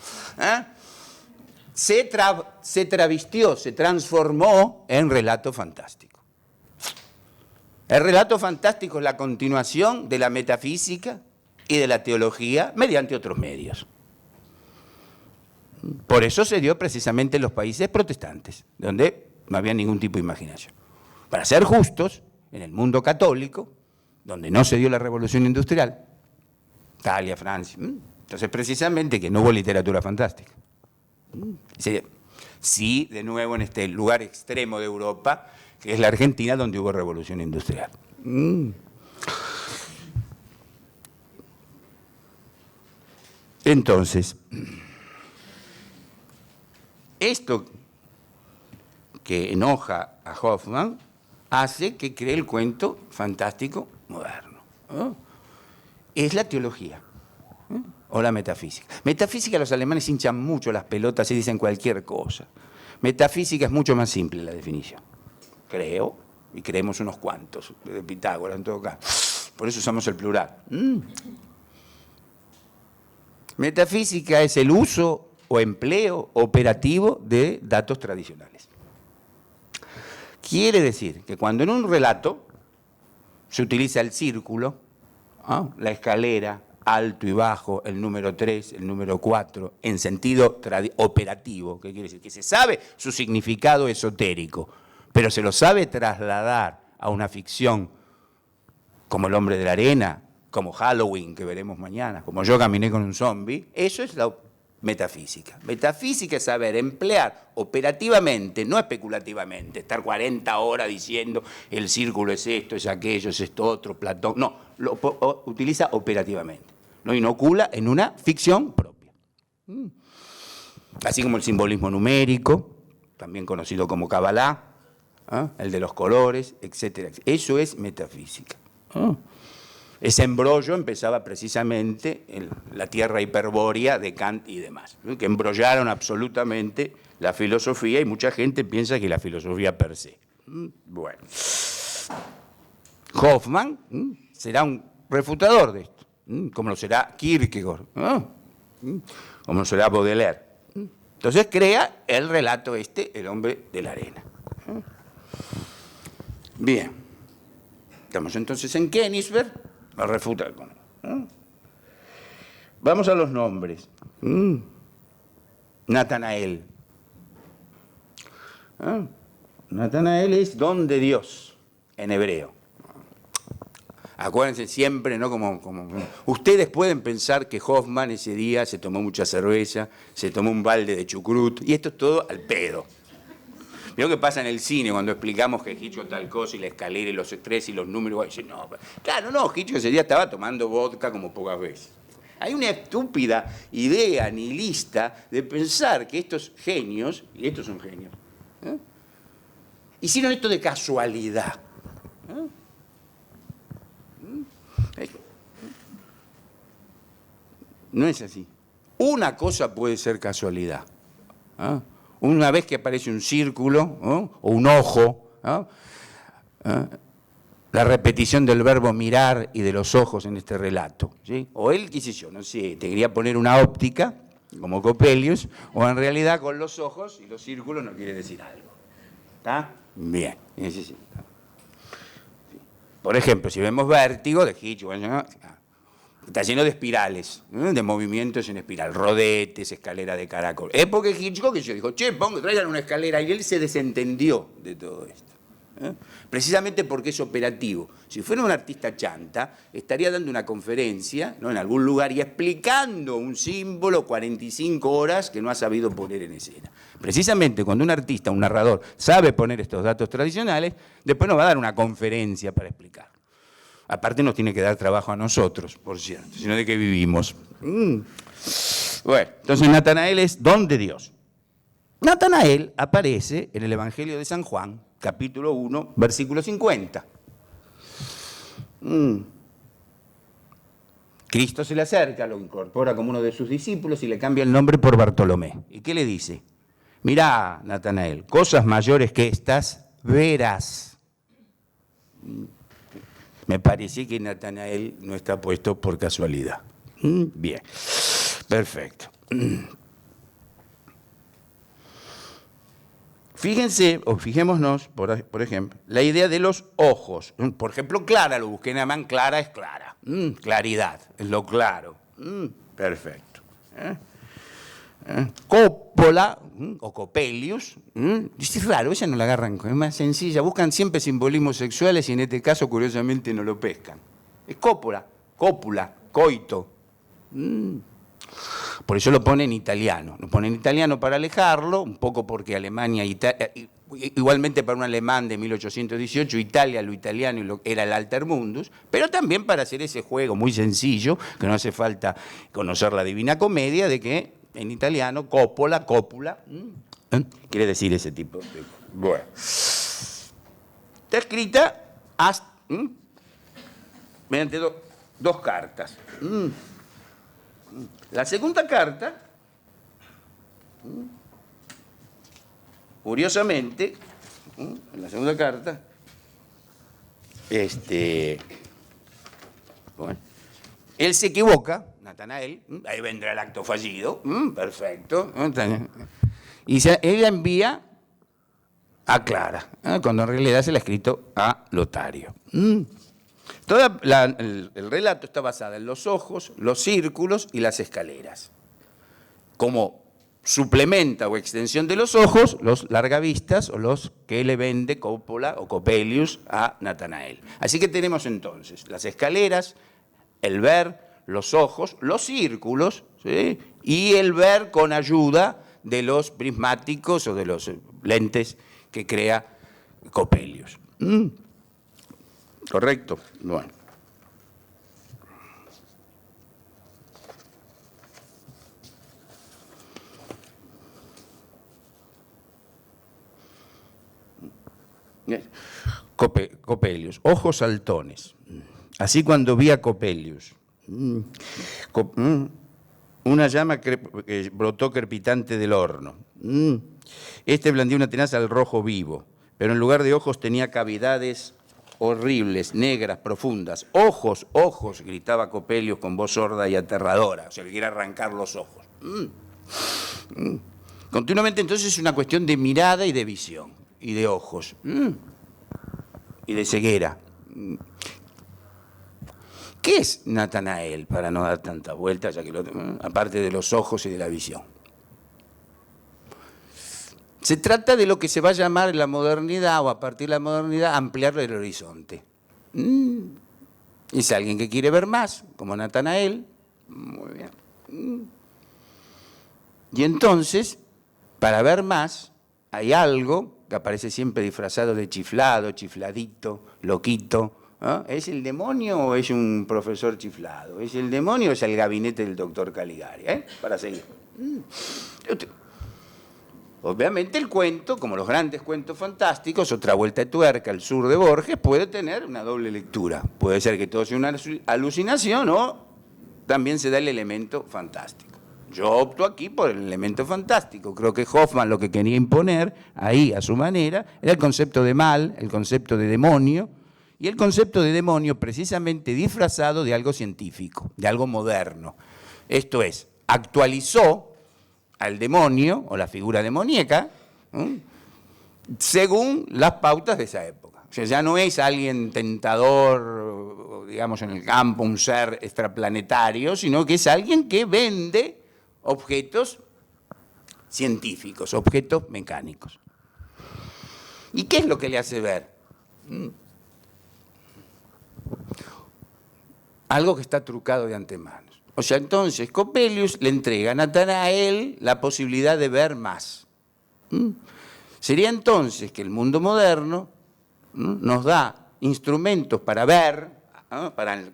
Se travistió, se transformó en relato fantástico. El relato fantástico es la continuación de la metafísica y de la teología mediante otros medios. Por eso se dio precisamente en los países protestantes, donde no había ningún tipo de imaginación. Para ser justos, en el mundo católico, donde no se dio la revolución industrial, Italia, Francia, entonces precisamente que no hubo literatura fantástica. Sí, de nuevo en este lugar extremo de Europa, que es la Argentina, donde hubo revolución industrial. Entonces, esto que enoja a Hoffman hace que cree el cuento fantástico moderno. Es la teología o la metafísica. Metafísica, los alemanes hinchan mucho las pelotas y dicen cualquier cosa. Metafísica es mucho más simple la definición. Creo, y creemos unos cuantos, de Pitágoras en todo caso. Por eso usamos el plural. Metafísica es el uso o empleo operativo de datos tradicionales. Quiere decir que cuando en un relato se utiliza el círculo, la escalera, alto y bajo, el número 3, el número 4, en sentido operativo, ¿qué quiere decir? Que se sabe su significado esotérico, pero se lo sabe trasladar a una ficción como El hombre de la arena, como Halloween, que veremos mañana, como Yo caminé con un zombie. Eso es la metafísica. Metafísica es saber emplear operativamente, no especulativamente, estar 40 horas diciendo el círculo es esto, es aquello, es esto otro, Platón. No, lo utiliza operativamente. Lo inocula en una ficción propia. Así como el simbolismo numérico, también conocido como Kabbalah, el de los colores, etcétera. Eso es metafísica. Ese embrollo empezaba precisamente en la tierra hiperbórea de Kant y demás, que embrollaron absolutamente la filosofía y mucha gente piensa que la filosofía per se. Bueno, Hoffman será un refutador de esto, como lo será Kierkegaard, como lo será Baudelaire. Entonces crea el relato El hombre de la arena. Bien, estamos entonces en Königsberg. A refutar con él. Vamos a los nombres. Natanael. Natanael es don de Dios en hebreo. Acuérdense siempre, ¿no? Como ustedes pueden pensar que Hoffman ese día se tomó mucha cerveza, se tomó un balde de chucrut, y esto es todo al pedo. Mirá lo que pasa en el cine cuando explicamos que Hitchcock tal cosa y la escalera y los estrés y los números. Y dicen, no, claro, no, Hitchcock ese día estaba tomando vodka como pocas veces. Hay una estúpida idea nihilista de pensar que estos genios, y estos son genios, hicieron esto de casualidad. No es así. Una cosa puede ser casualidad. Una vez que aparece un círculo o un ojo, la repetición del verbo mirar y de los ojos en este relato, ¿sí? O él, qué sé yo, no sé, te quería poner una óptica, como Coppelius, o en realidad con los ojos y los círculos no quiere decir algo. ¿Está? Bien. Por ejemplo, si vemos Vértigo de Hitchcock, está lleno de espirales, de movimientos en espiral, rodetes, escalera de caracol. Es porque Hitchcock que yo dijo, traigan una escalera, y él se desentendió de todo esto. Precisamente porque es operativo. Si fuera un artista chanta, estaría dando una conferencia, ¿no? En algún lugar y explicando un símbolo 45 horas que no ha sabido poner en escena. Precisamente cuando un artista, un narrador, sabe poner estos datos tradicionales, después nos va a dar una conferencia para explicar. Aparte nos tiene que dar trabajo a nosotros, por cierto, sino de que vivimos. Bueno, entonces Natanael es don de Dios. Natanael aparece en el Evangelio de San Juan, capítulo 1, versículo 50. Cristo se le acerca, lo incorpora como uno de sus discípulos y le cambia el nombre por Bartolomé. ¿Y qué le dice? Mirá, Natanael, cosas mayores que estas verás. Me parece que Natanael no está puesto por casualidad. Bien, perfecto. Fíjense, o fijémonos, por ejemplo, la idea de los ojos. Por ejemplo, clara, lo busqué en Amán, clara es clara. Claridad, es lo claro. Perfecto. Cópola o Copelius, es raro, ella no la agarran, es más sencilla, buscan siempre simbolismos sexuales y en este caso curiosamente no lo pescan. Es cópula, coito. Por eso lo ponen en italiano, para alejarlo, un poco porque Alemania, igualmente para un alemán de 1818, Italia, lo italiano era el altermundus, pero también para hacer ese juego muy sencillo, que no hace falta conocer la Divina Comedia, de que en italiano, cópula, quiere decir ese tipo de cosas. Bueno. Está escrita mediante dos cartas. La segunda carta, curiosamente, en la segunda carta, bueno, él se equivoca, Natanael, ahí vendrá el acto fallido, perfecto, y él la envía a Clara, cuando en realidad se la ha escrito a Lotario. El relato está basado en los ojos, los círculos y las escaleras. Como suplementa o extensión de los ojos, los largavistas o los que le vende Coppola o Coppelius a Natanael. Así que tenemos entonces las escaleras, el ver, los ojos, los círculos, ¿sí? Y el ver con ayuda de los prismáticos o de los lentes que crea Coppelius. ¿Correcto? Bueno. Coppelius, ojos saltones. Así cuando vi a Coppelius, una llama que brotó crepitante del horno. Este blandía una tenaza al rojo vivo, pero en lugar de ojos tenía cavidades horribles, negras, profundas. Ojos, ojos, gritaba Coppelius con voz sorda y aterradora, o sea, que quiere arrancar los ojos. Continuamente entonces es una cuestión de mirada y de visión, y de ojos, y de ceguera. ¿Qué es Natanael, para no dar tanta vuelta, ya que aparte de los ojos y de la visión? Se trata de lo que se va a llamar en la modernidad, o a partir de la modernidad, ampliar el horizonte. Es alguien que quiere ver más, como Natanael. Muy bien. Y entonces, para ver más, hay algo que aparece siempre disfrazado de chiflado, chifladito, loquito. ¿Ah? ¿Es el demonio o es un profesor chiflado? ¿Es el demonio o es el gabinete del doctor Caligari? Para seguir. Obviamente el cuento, como los grandes cuentos fantásticos, Otra vuelta de tuerca, El sur de Borges, puede tener una doble lectura. Puede ser que todo sea una alucinación o también se da el elemento fantástico. Yo opto aquí por el elemento fantástico. Creo que Hoffman lo que quería imponer, ahí a su manera, era el concepto de mal, el concepto de demonio, y el concepto de demonio precisamente disfrazado de algo científico, de algo moderno. Esto es, actualizó al demonio, o la figura demoníaca, según las pautas de esa época. O sea, ya no es alguien tentador, digamos, en el campo, un ser extraplanetario, sino que es alguien que vende objetos científicos, objetos mecánicos. ¿Y qué es lo que le hace ver? Algo que está trucado de antemano. O sea, entonces Coppelius le entrega a Natanael la posibilidad de ver más. Sería entonces que el mundo moderno nos da instrumentos para ver, para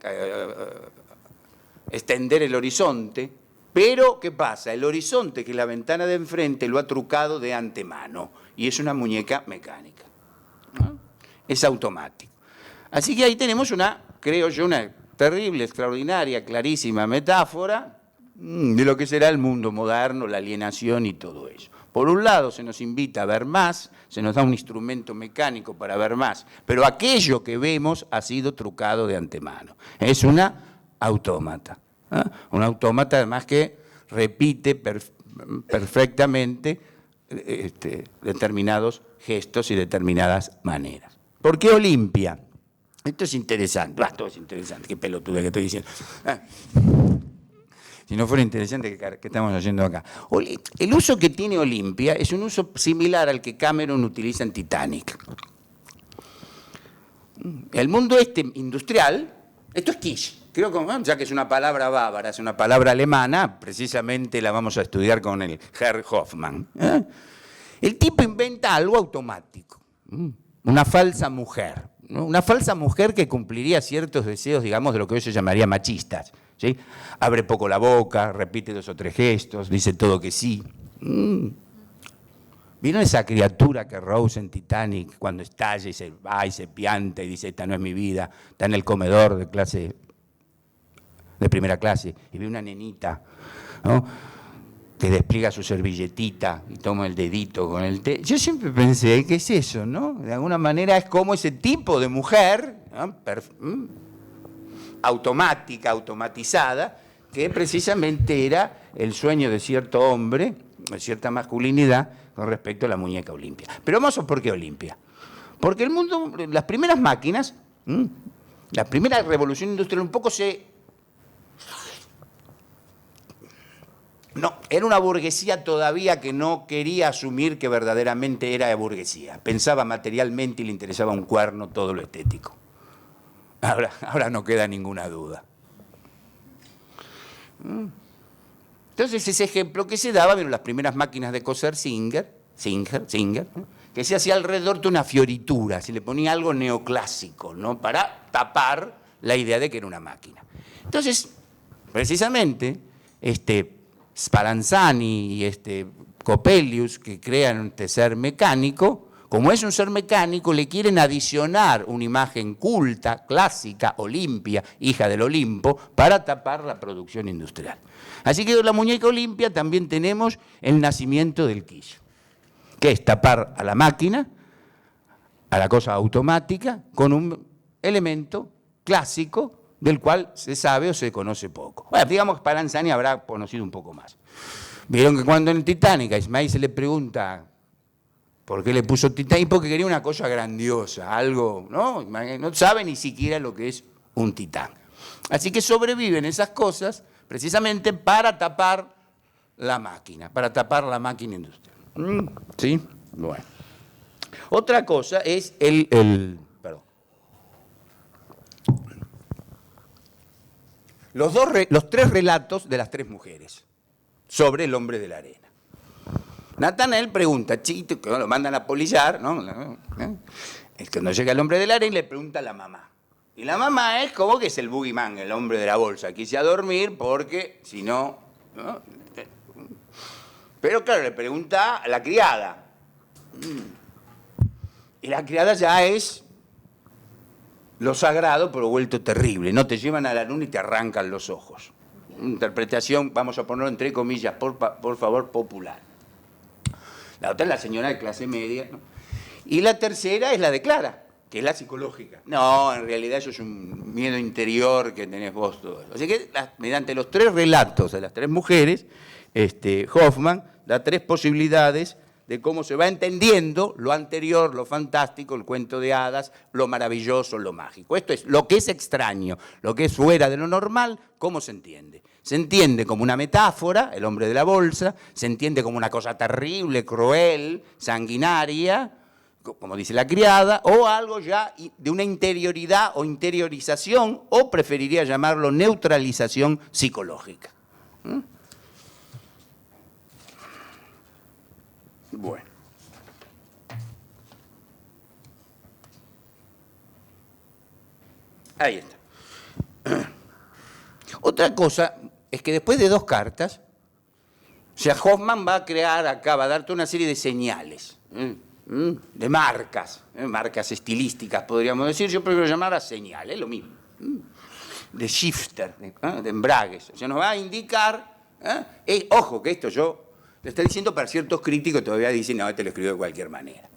extender el horizonte, pero ¿qué pasa? El horizonte, que es la ventana de enfrente, lo ha trucado de antemano y es una muñeca mecánica. Es automático. Así que ahí tenemos creo yo, una terrible, extraordinaria, clarísima metáfora de lo que será el mundo moderno, la alienación y todo eso. Por un lado se nos invita a ver más, se nos da un instrumento mecánico para ver más, pero aquello que vemos ha sido trucado de antemano. Es una autómata. Un autómata además que repite perfectamente determinados gestos y determinadas maneras. ¿Por qué Olimpia? Esto es interesante. Todo es interesante, qué pelotuda que estoy diciendo. Si no fuera interesante, ¿qué estamos haciendo acá? El uso que tiene Olimpia es un uso similar al que Cameron utiliza en Titanic. El mundo industrial, esto es Kitsch, creo que ya que es una palabra bávara, es una palabra alemana, precisamente la vamos a estudiar con el Herr Hoffmann. El tipo inventa algo automático, una falsa mujer, ¿no? Una falsa mujer que cumpliría ciertos deseos, digamos, de lo que hoy se llamaría machistas. ¿Sí? Abre poco la boca, repite 2 o 3 gestos, dice todo que sí. ¿Vieron esa criatura que Rose en Titanic, cuando estalla y se va y se pianta y dice, esta no es mi vida, está en el comedor de primera clase, y ve una nenita, ¿no?, que despliega su servilletita y toma el dedito con el té? Yo siempre pensé, ¿qué es eso, no? De alguna manera es como ese tipo de mujer, ¿no?, automática, automatizada, que precisamente era el sueño de cierto hombre, de cierta masculinidad, con respecto a la muñeca Olimpia. Pero vamos a por qué Olimpia. Porque el mundo, las primeras máquinas, la primera revolución industrial un poco no, era una burguesía todavía que no quería asumir que verdaderamente era burguesía. Pensaba materialmente y le interesaba un cuerno todo lo estético. Ahora no queda ninguna duda. Entonces ese ejemplo que se daba, las primeras máquinas de coser Singer, que se hacía alrededor de una fioritura, se le ponía algo neoclásico, ¿no?, para tapar la idea de que era una máquina. Entonces, precisamente, Spallanzani y Coppelius, que crean este ser mecánico, como es un ser mecánico, le quieren adicionar una imagen culta, clásica, Olimpia, hija del Olimpo, para tapar la producción industrial. Así que de la muñeca Olimpia también tenemos el nacimiento del kitsch, que es tapar a la máquina, a la cosa automática, con un elemento clásico del cual se sabe o se conoce poco. Bueno, digamos que Spallanzani habrá conocido un poco más. Vieron que cuando en Titanic a Ismail se le pregunta ¿por qué le puso Titanic? Porque quería una cosa grandiosa, algo, ¿no? No sabe ni siquiera lo que es un titán. Así que sobreviven esas cosas precisamente para tapar la máquina industrial. ¿Sí? Bueno. Otra cosa es los 3 relatos de las 3 mujeres sobre el hombre de la arena. Natanael pregunta, Chito, que lo mandan a polillar, ¿no? Es cuando llega el hombre de la arena y le pregunta a la mamá. Y la mamá es como que es el boogeyman, el hombre de la bolsa. Quise a dormir porque si no, ¿no? Pero claro, le pregunta a la criada. Y la criada ya es lo sagrado, pero vuelto terrible. No, te llevan a la luna y te arrancan los ojos. Interpretación, vamos a ponerlo entre comillas, por favor, popular. La otra es la señora de clase media, ¿no? Y la tercera es la de Clara, que es la psicológica. No, en realidad eso es un miedo interior que tenés vos todos. Así que mediante los 3 relatos de las 3 mujeres, Hoffmann da 3 posibilidades de cómo se va entendiendo lo anterior, lo fantástico, el cuento de hadas, lo maravilloso, lo mágico. Esto es lo que es extraño, lo que es fuera de lo normal, ¿cómo se entiende? Se entiende como una metáfora, el hombre de la bolsa, se entiende como una cosa terrible, cruel, sanguinaria, como dice la criada, o algo ya de una interioridad o interiorización, o preferiría llamarlo neutralización psicológica. Bueno. Ahí está. Otra cosa es que después de 2 cartas, o sea, Hoffmann va a crear acá, va a darte una serie de señales, de marcas, marcas estilísticas, podríamos decir. Yo prefiero llamar a señales, lo mismo. De shifter, de embragues. O sea, nos va a indicar, ojo, que esto yo Lo está diciendo para ciertos críticos que todavía dicen, no, este lo escribió de cualquier manera.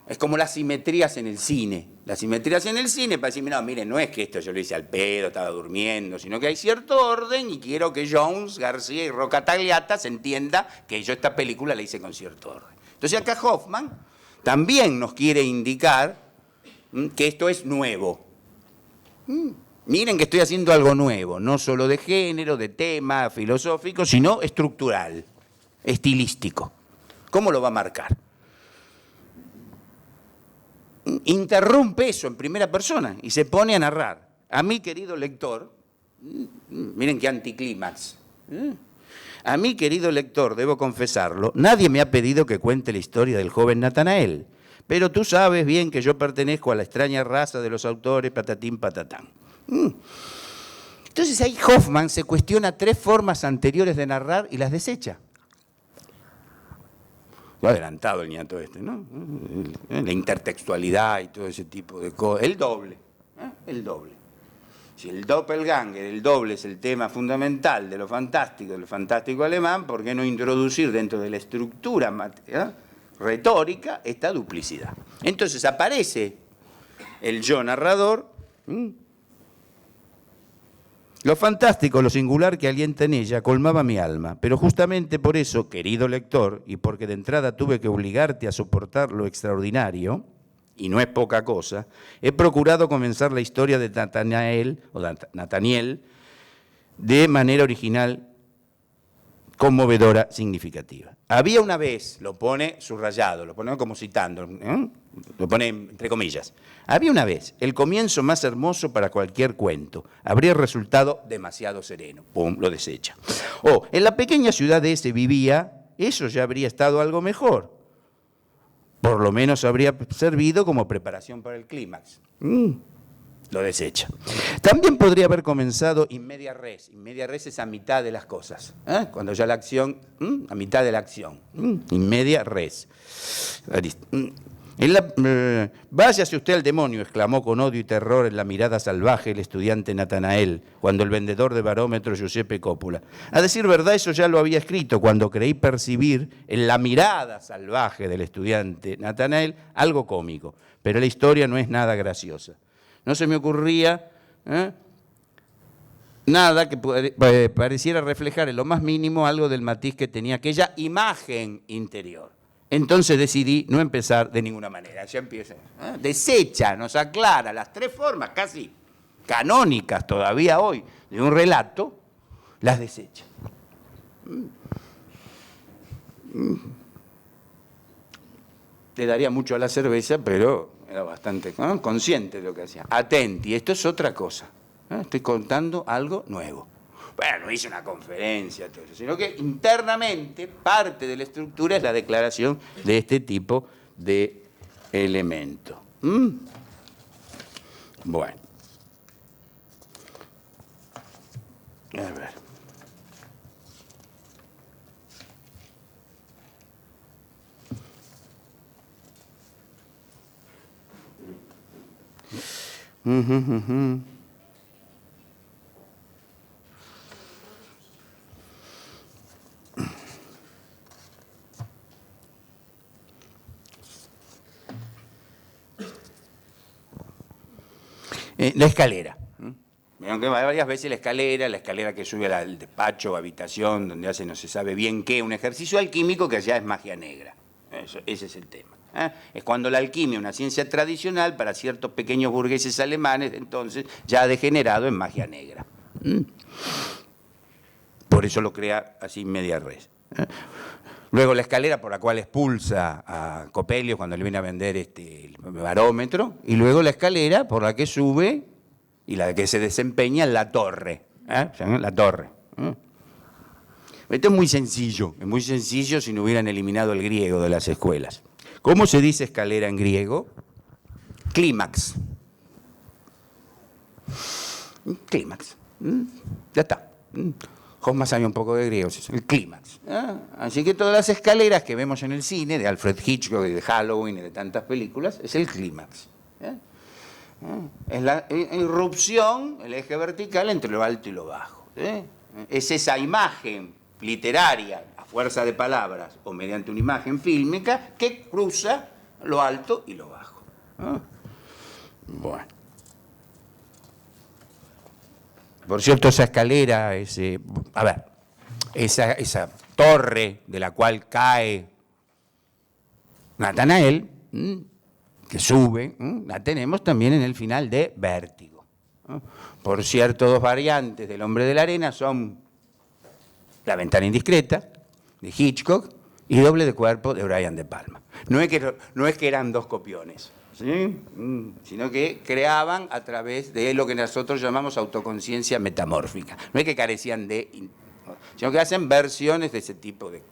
Es como las simetrías en el cine. Las simetrías en el cine para decir, no, miren, no es que esto yo lo hice al pedo, estaba durmiendo, sino que hay cierto orden y quiero que Jones, García y Roca Tagliata se entienda que yo esta película la hice con cierto orden. Entonces acá Hoffman también nos quiere indicar que esto es nuevo. Miren que estoy haciendo algo nuevo, no solo de género, de tema filosófico, sino estructural, estilístico. ¿Cómo lo va a marcar? Interrumpe eso en primera persona y se pone a narrar. A mi querido lector, miren qué anticlímax. A mi querido lector, debo confesarlo, nadie me ha pedido que cuente la historia del joven Natanael, pero tú sabes bien que yo pertenezco a la extraña raza de los autores patatín patatán. Entonces ahí Hoffman se cuestiona 3 formas anteriores de narrar y las desecha. Lo ha adelantado el ñato este, ¿no? La intertextualidad y todo ese tipo de cosas. El doble, el doble. Si el doppelganger, el doble es el tema fundamental de lo fantástico alemán, ¿por qué no introducir dentro de la estructura retórica esta duplicidad? Entonces aparece el yo narrador. Lo fantástico, lo singular que alienta en ella colmaba mi alma, pero justamente por eso, querido lector, y porque de entrada tuve que obligarte a soportar lo extraordinario, y no es poca cosa, he procurado comenzar la historia de Nathaniel de manera original, conmovedora, significativa. Había una vez, lo pone subrayado, lo pone como citando, lo pone entre comillas. Había una vez, el comienzo más hermoso para cualquier cuento. Habría resultado demasiado sereno. Pum, lo desecha. O, en la pequeña ciudad de ese vivía, eso ya habría estado algo mejor. Por lo menos habría servido como preparación para el clímax. Lo desecha. También podría haber comenzado in media res. In media res es a mitad de las cosas. Cuando ya la acción, a mitad de la acción. In media res. Váyase usted al demonio, exclamó con odio y terror en la mirada salvaje el estudiante Natanael, cuando el vendedor de barómetros Giuseppe Coppola. A decir verdad, eso ya lo había escrito cuando creí percibir en la mirada salvaje del estudiante Natanael algo cómico, pero la historia no es nada graciosa. No se me ocurría nada que pareciera reflejar en lo más mínimo algo del matiz que tenía aquella imagen interior. Entonces decidí no empezar de ninguna manera. Ya empieza. Desecha, nos aclara las 3 formas casi canónicas todavía hoy de un relato, las desecha. Le daría mucho a la cerveza, pero era bastante consciente de lo que hacía. Atenti, esto es otra cosa. Estoy contando algo nuevo. Bueno, no hice una conferencia, todo eso, sino que internamente parte de la estructura es la declaración de este tipo de elemento. Bueno. A ver. La escalera. Vieron que varias veces la escalera que sube al despacho, habitación, donde hace no se sabe bien qué, un ejercicio alquímico que allá es magia negra. Ese es el tema. Es cuando la alquimia, una ciencia tradicional para ciertos pequeños burgueses alemanes, entonces ya ha degenerado en magia negra. Por eso lo crea así media res. Luego la escalera por la cual expulsa a Copelio cuando le viene a vender el barómetro, y luego la escalera por la que sube y la que se desempeña en la torre. La torre. Esto es muy sencillo si no hubieran eliminado el griego de las escuelas. ¿Cómo se dice escalera en griego? Clímax. Clímax. Ya está. Hoffman sabe un poco de griego, el clímax. Así que todas las escaleras que vemos en el cine, de Alfred Hitchcock y de Halloween y de tantas películas, es el clímax. Es la irrupción, el eje vertical entre lo alto y lo bajo. Es esa imagen literaria, fuerza de palabras o mediante una imagen fílmica que cruza lo alto y lo bajo. Bueno. Por cierto, esa escalera, esa torre de la cual cae Natanael, que sube, la tenemos también en el final de Vértigo. Por cierto, dos variantes del Hombre de la Arena son La ventana indiscreta, de Hitchcock, y Doble de cuerpo, de Brian De Palma. No es que eran dos copiones, ¿sí? Sino que creaban a través de lo que nosotros llamamos autoconciencia metamórfica. No es que carecían sino que hacen versiones de ese tipo de...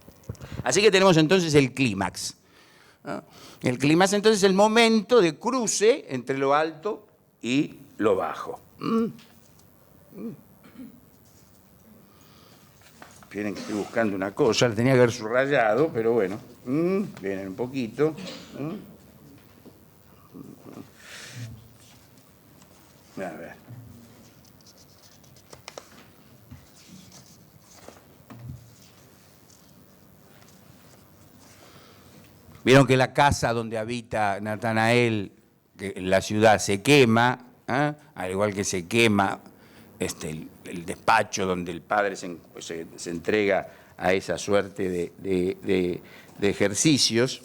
Así que tenemos entonces el clímax. El clímax entonces es el momento de cruce entre lo alto y lo bajo. Miren que estoy buscando una cosa, la tenía que haber subrayado, pero bueno, vienen un poquito. A ver. Vieron que la casa donde habita Natanael, que en la ciudad, se quema, al igual que se quema el despacho donde el padre se entrega a esa suerte de ejercicios.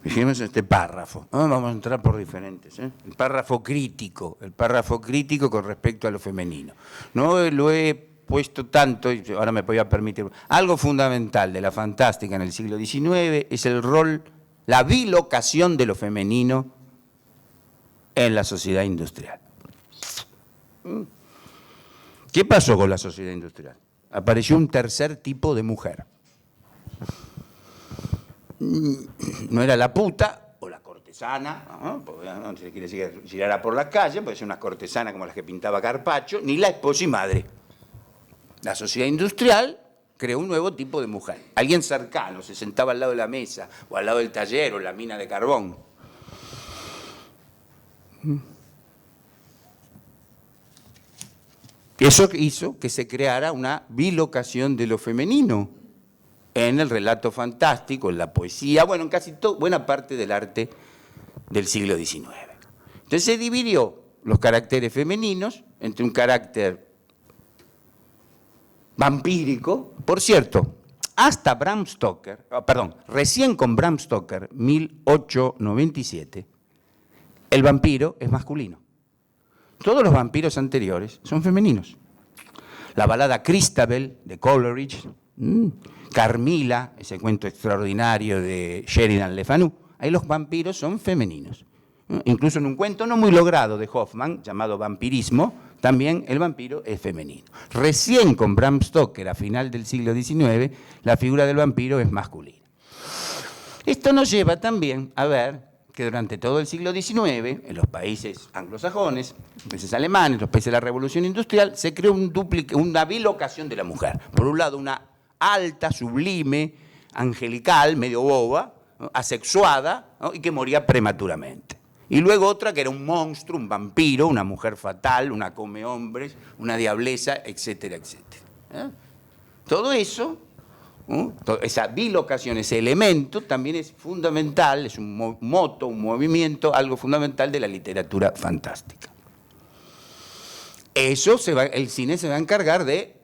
Fijémonos en este párrafo. Vamos a entrar por diferentes. El párrafo crítico con respecto a lo femenino. No lo he puesto tanto, y ahora me voy a permitir. Algo fundamental de la fantástica en el siglo XIX es el rol, la bilocación de lo femenino en la sociedad industrial. ¿Qué pasó con la sociedad industrial? Apareció un tercer tipo de mujer. No era la puta o la cortesana, no se quiere girar por la calle, puede ser una cortesana como las que pintaba Carpaccio, ni la esposa y madre. La sociedad industrial creó un nuevo tipo de mujer. Alguien cercano, se sentaba al lado de la mesa, o al lado del taller, o en la mina de carbón. Eso hizo que se creara una bilocación de lo femenino en el relato fantástico, en la poesía, bueno, en casi buena parte del arte del siglo XIX. Entonces se dividió los caracteres femeninos entre un carácter vampírico. Por cierto, hasta Bram Stoker, recién con Bram Stoker, 1897, el vampiro es masculino. Todos los vampiros anteriores son femeninos. La balada Christabel de Coleridge, Carmila, ese cuento extraordinario de Sheridan Le Fanu, ahí los vampiros son femeninos. Incluso en un cuento no muy logrado de Hoffman, llamado Vampirismo, también el vampiro es femenino. Recién con Bram Stoker, a final del siglo XIX, la figura del vampiro es masculina. Esto nos lleva también a ver que durante todo el siglo XIX, en los países anglosajones, los países alemanes, los países de la Revolución Industrial, se creó una bilocación de la mujer. Por un lado, una alta, sublime, angelical, medio boba, ¿no?, asexuada, ¿no?, y que moría prematuramente. Y luego otra que era un monstruo, un vampiro, una mujer fatal, una come hombres, una diableza, etcétera, etcétera. Todo eso, esa bilocación, ese elemento, también es fundamental, es un moto, un movimiento, algo fundamental de la literatura fantástica. Eso el cine se va a encargar de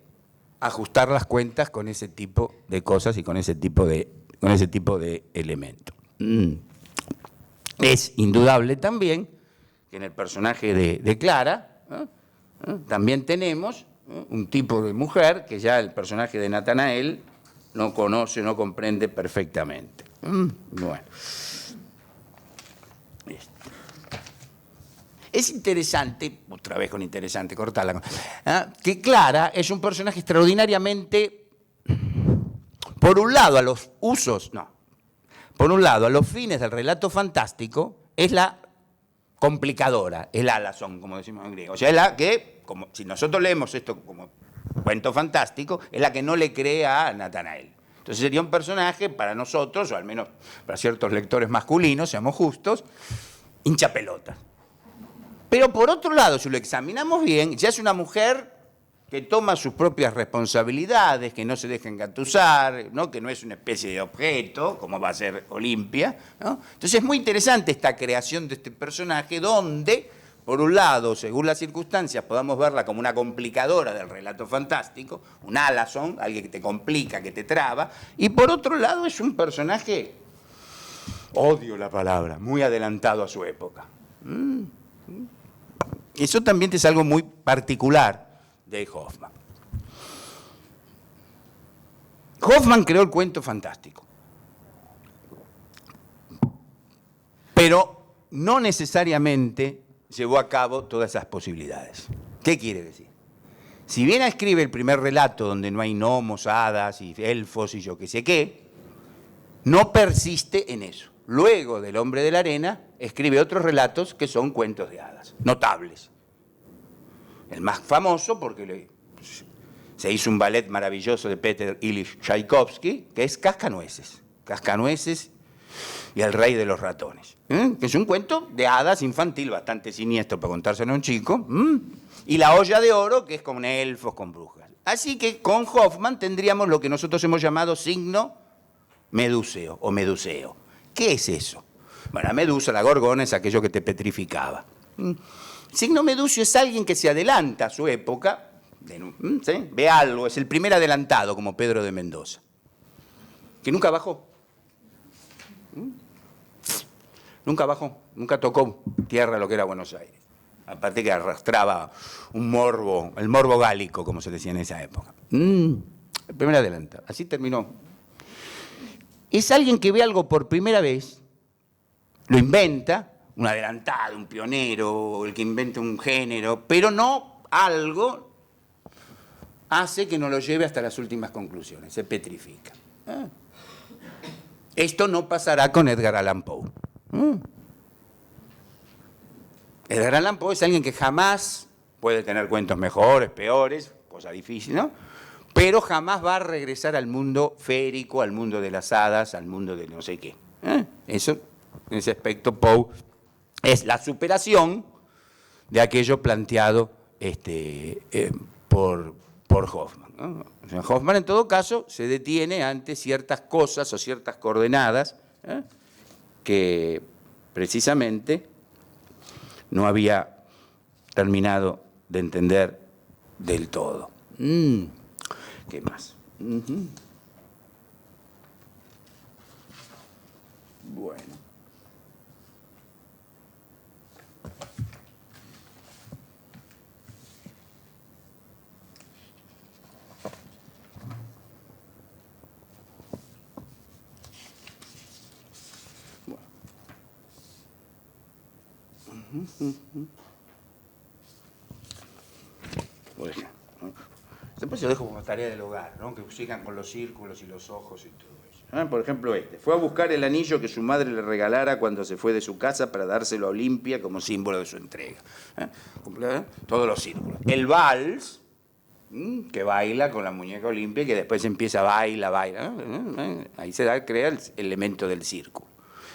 ajustar las cuentas con ese tipo de cosas y con ese tipo de elementos. Es indudable también que en el personaje de Clara también tenemos un tipo de mujer que ya el personaje de Natanael no conoce, no comprende perfectamente. Bueno. Es interesante, otra vez con interesante, cortarla, que Clara es un personaje extraordinariamente, por un lado, a los usos, por un lado, a los fines del relato fantástico, es la complicadora, el alazón, como decimos en griego. O sea, es la que, como, si nosotros leemos esto como cuento fantástico, es la que no le cree a Natanael. Entonces sería un personaje para nosotros, o al menos para ciertos lectores masculinos, seamos justos, hinchapelotas. Pero por otro lado, si lo examinamos bien, ya es una mujer que toma sus propias responsabilidades, que no se deja engatusar, ¿no? Que no es una especie de objeto, como va a ser Olimpia, ¿no? Entonces es muy interesante esta creación de este personaje donde, por un lado, según las circunstancias, podamos verla como una complicadora del relato fantástico, un alazón, alguien que te complica, que te traba, y por otro lado es un personaje, odio la palabra, muy adelantado a su época. Eso también es algo muy particular de Hoffmann. Hoffmann creó el cuento fantástico, pero no necesariamente llevó a cabo todas esas posibilidades. ¿Qué quiere decir? Si bien escribe el primer relato donde no hay gnomos, hadas y elfos y yo qué sé qué, no persiste en eso. Luego del Hombre de la Arena escribe otros relatos que son cuentos de hadas, notables. El más famoso porque se hizo un ballet maravilloso de Peter Ilyich Tchaikovsky, que es Cascanueces. Cascanueces y el rey de los ratones. Que es un cuento de hadas infantil, bastante siniestro para contárselo a un chico. Y La olla de oro, que es con elfos, con brujas. Así que con Hoffmann tendríamos lo que nosotros hemos llamado signo meduseo o meduseo. ¿Qué es eso? Bueno, la medusa, la gorgona, es aquello que te petrificaba. Signo medusio es alguien que se adelanta a su época, ¿sí? Ve algo, es el primer adelantado, como Pedro de Mendoza, que nunca bajó. Nunca bajó, nunca tocó tierra lo que era Buenos Aires. Aparte que arrastraba un morbo, el morbo gálico, como se decía en esa época. El primer adelantado, así terminó. Es alguien que ve algo por primera vez, lo inventa, un adelantado, un pionero, el que inventa un género, pero no algo hace que no lo lleve hasta las últimas conclusiones, se petrifica. Esto no pasará con Edgar Allan Poe. Edgar Allan Poe es alguien que jamás puede tener cuentos mejores, peores, cosa difícil, ¿no? Pero jamás va a regresar al mundo férico, al mundo de las hadas, al mundo de no sé qué. Eso, en ese aspecto, Poe es la superación de aquello planteado por Hoffmann, ¿no? O sea, Hoffmann, en todo caso, se detiene ante ciertas cosas o ciertas coordenadas que precisamente no había terminado de entender del todo. ¿Qué más? Bueno. Por ejemplo, después yo dejo como tarea del hogar, ¿no? Que sigan con los círculos y los ojos y todo eso. Por ejemplo, fue a buscar el anillo que su madre le regalara cuando se fue de su casa para dárselo a Olimpia como símbolo de su entrega. Todos los círculos. El vals, que baila con la muñeca Olimpia y que después empieza baila. Ahí crea el elemento del círculo.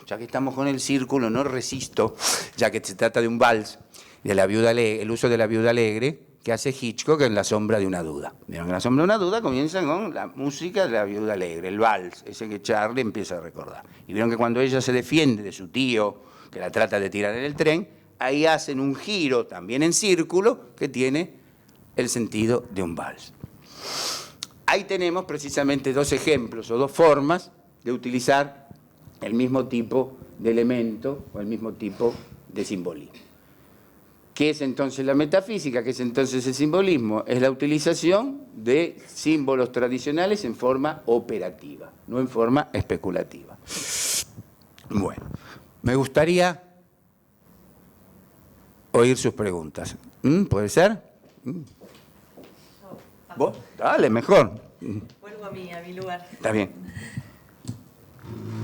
Ya que estamos con el círculo, no resisto, ya que se trata de un vals, de la viuda alegre, el uso de la viuda alegre que hace Hitchcock en La sombra de una duda. ¿Vieron que La sombra de una duda comienza con la música de la viuda alegre, el vals, ese que Charlie empieza a recordar? Y vieron que cuando ella se defiende de su tío, que la trata de tirar en el tren, ahí hacen un giro también en círculo que tiene el sentido de un vals. Ahí tenemos precisamente dos ejemplos o dos formas de utilizar el mismo tipo de elemento o el mismo tipo de simbolismo. ¿Qué es entonces la metafísica? ¿Qué es entonces el simbolismo? Es la utilización de símbolos tradicionales en forma operativa, no en forma especulativa. Bueno, me gustaría oír sus preguntas. ¿Puede ser? ¿Vos? Dale, mejor. Vuelvo a mi lugar. Está bien.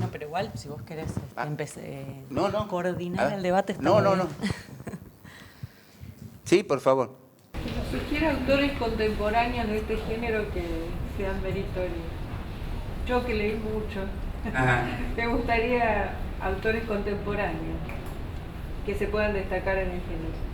No No, pero igual, si vos querés coordinar Ah, el debate, está no, muy no, bien. no. Sí, por favor. Si sugiere autores contemporáneos de este género que sean meritorios. Yo que leí mucho, me gustaría autores contemporáneos que se puedan destacar en el género.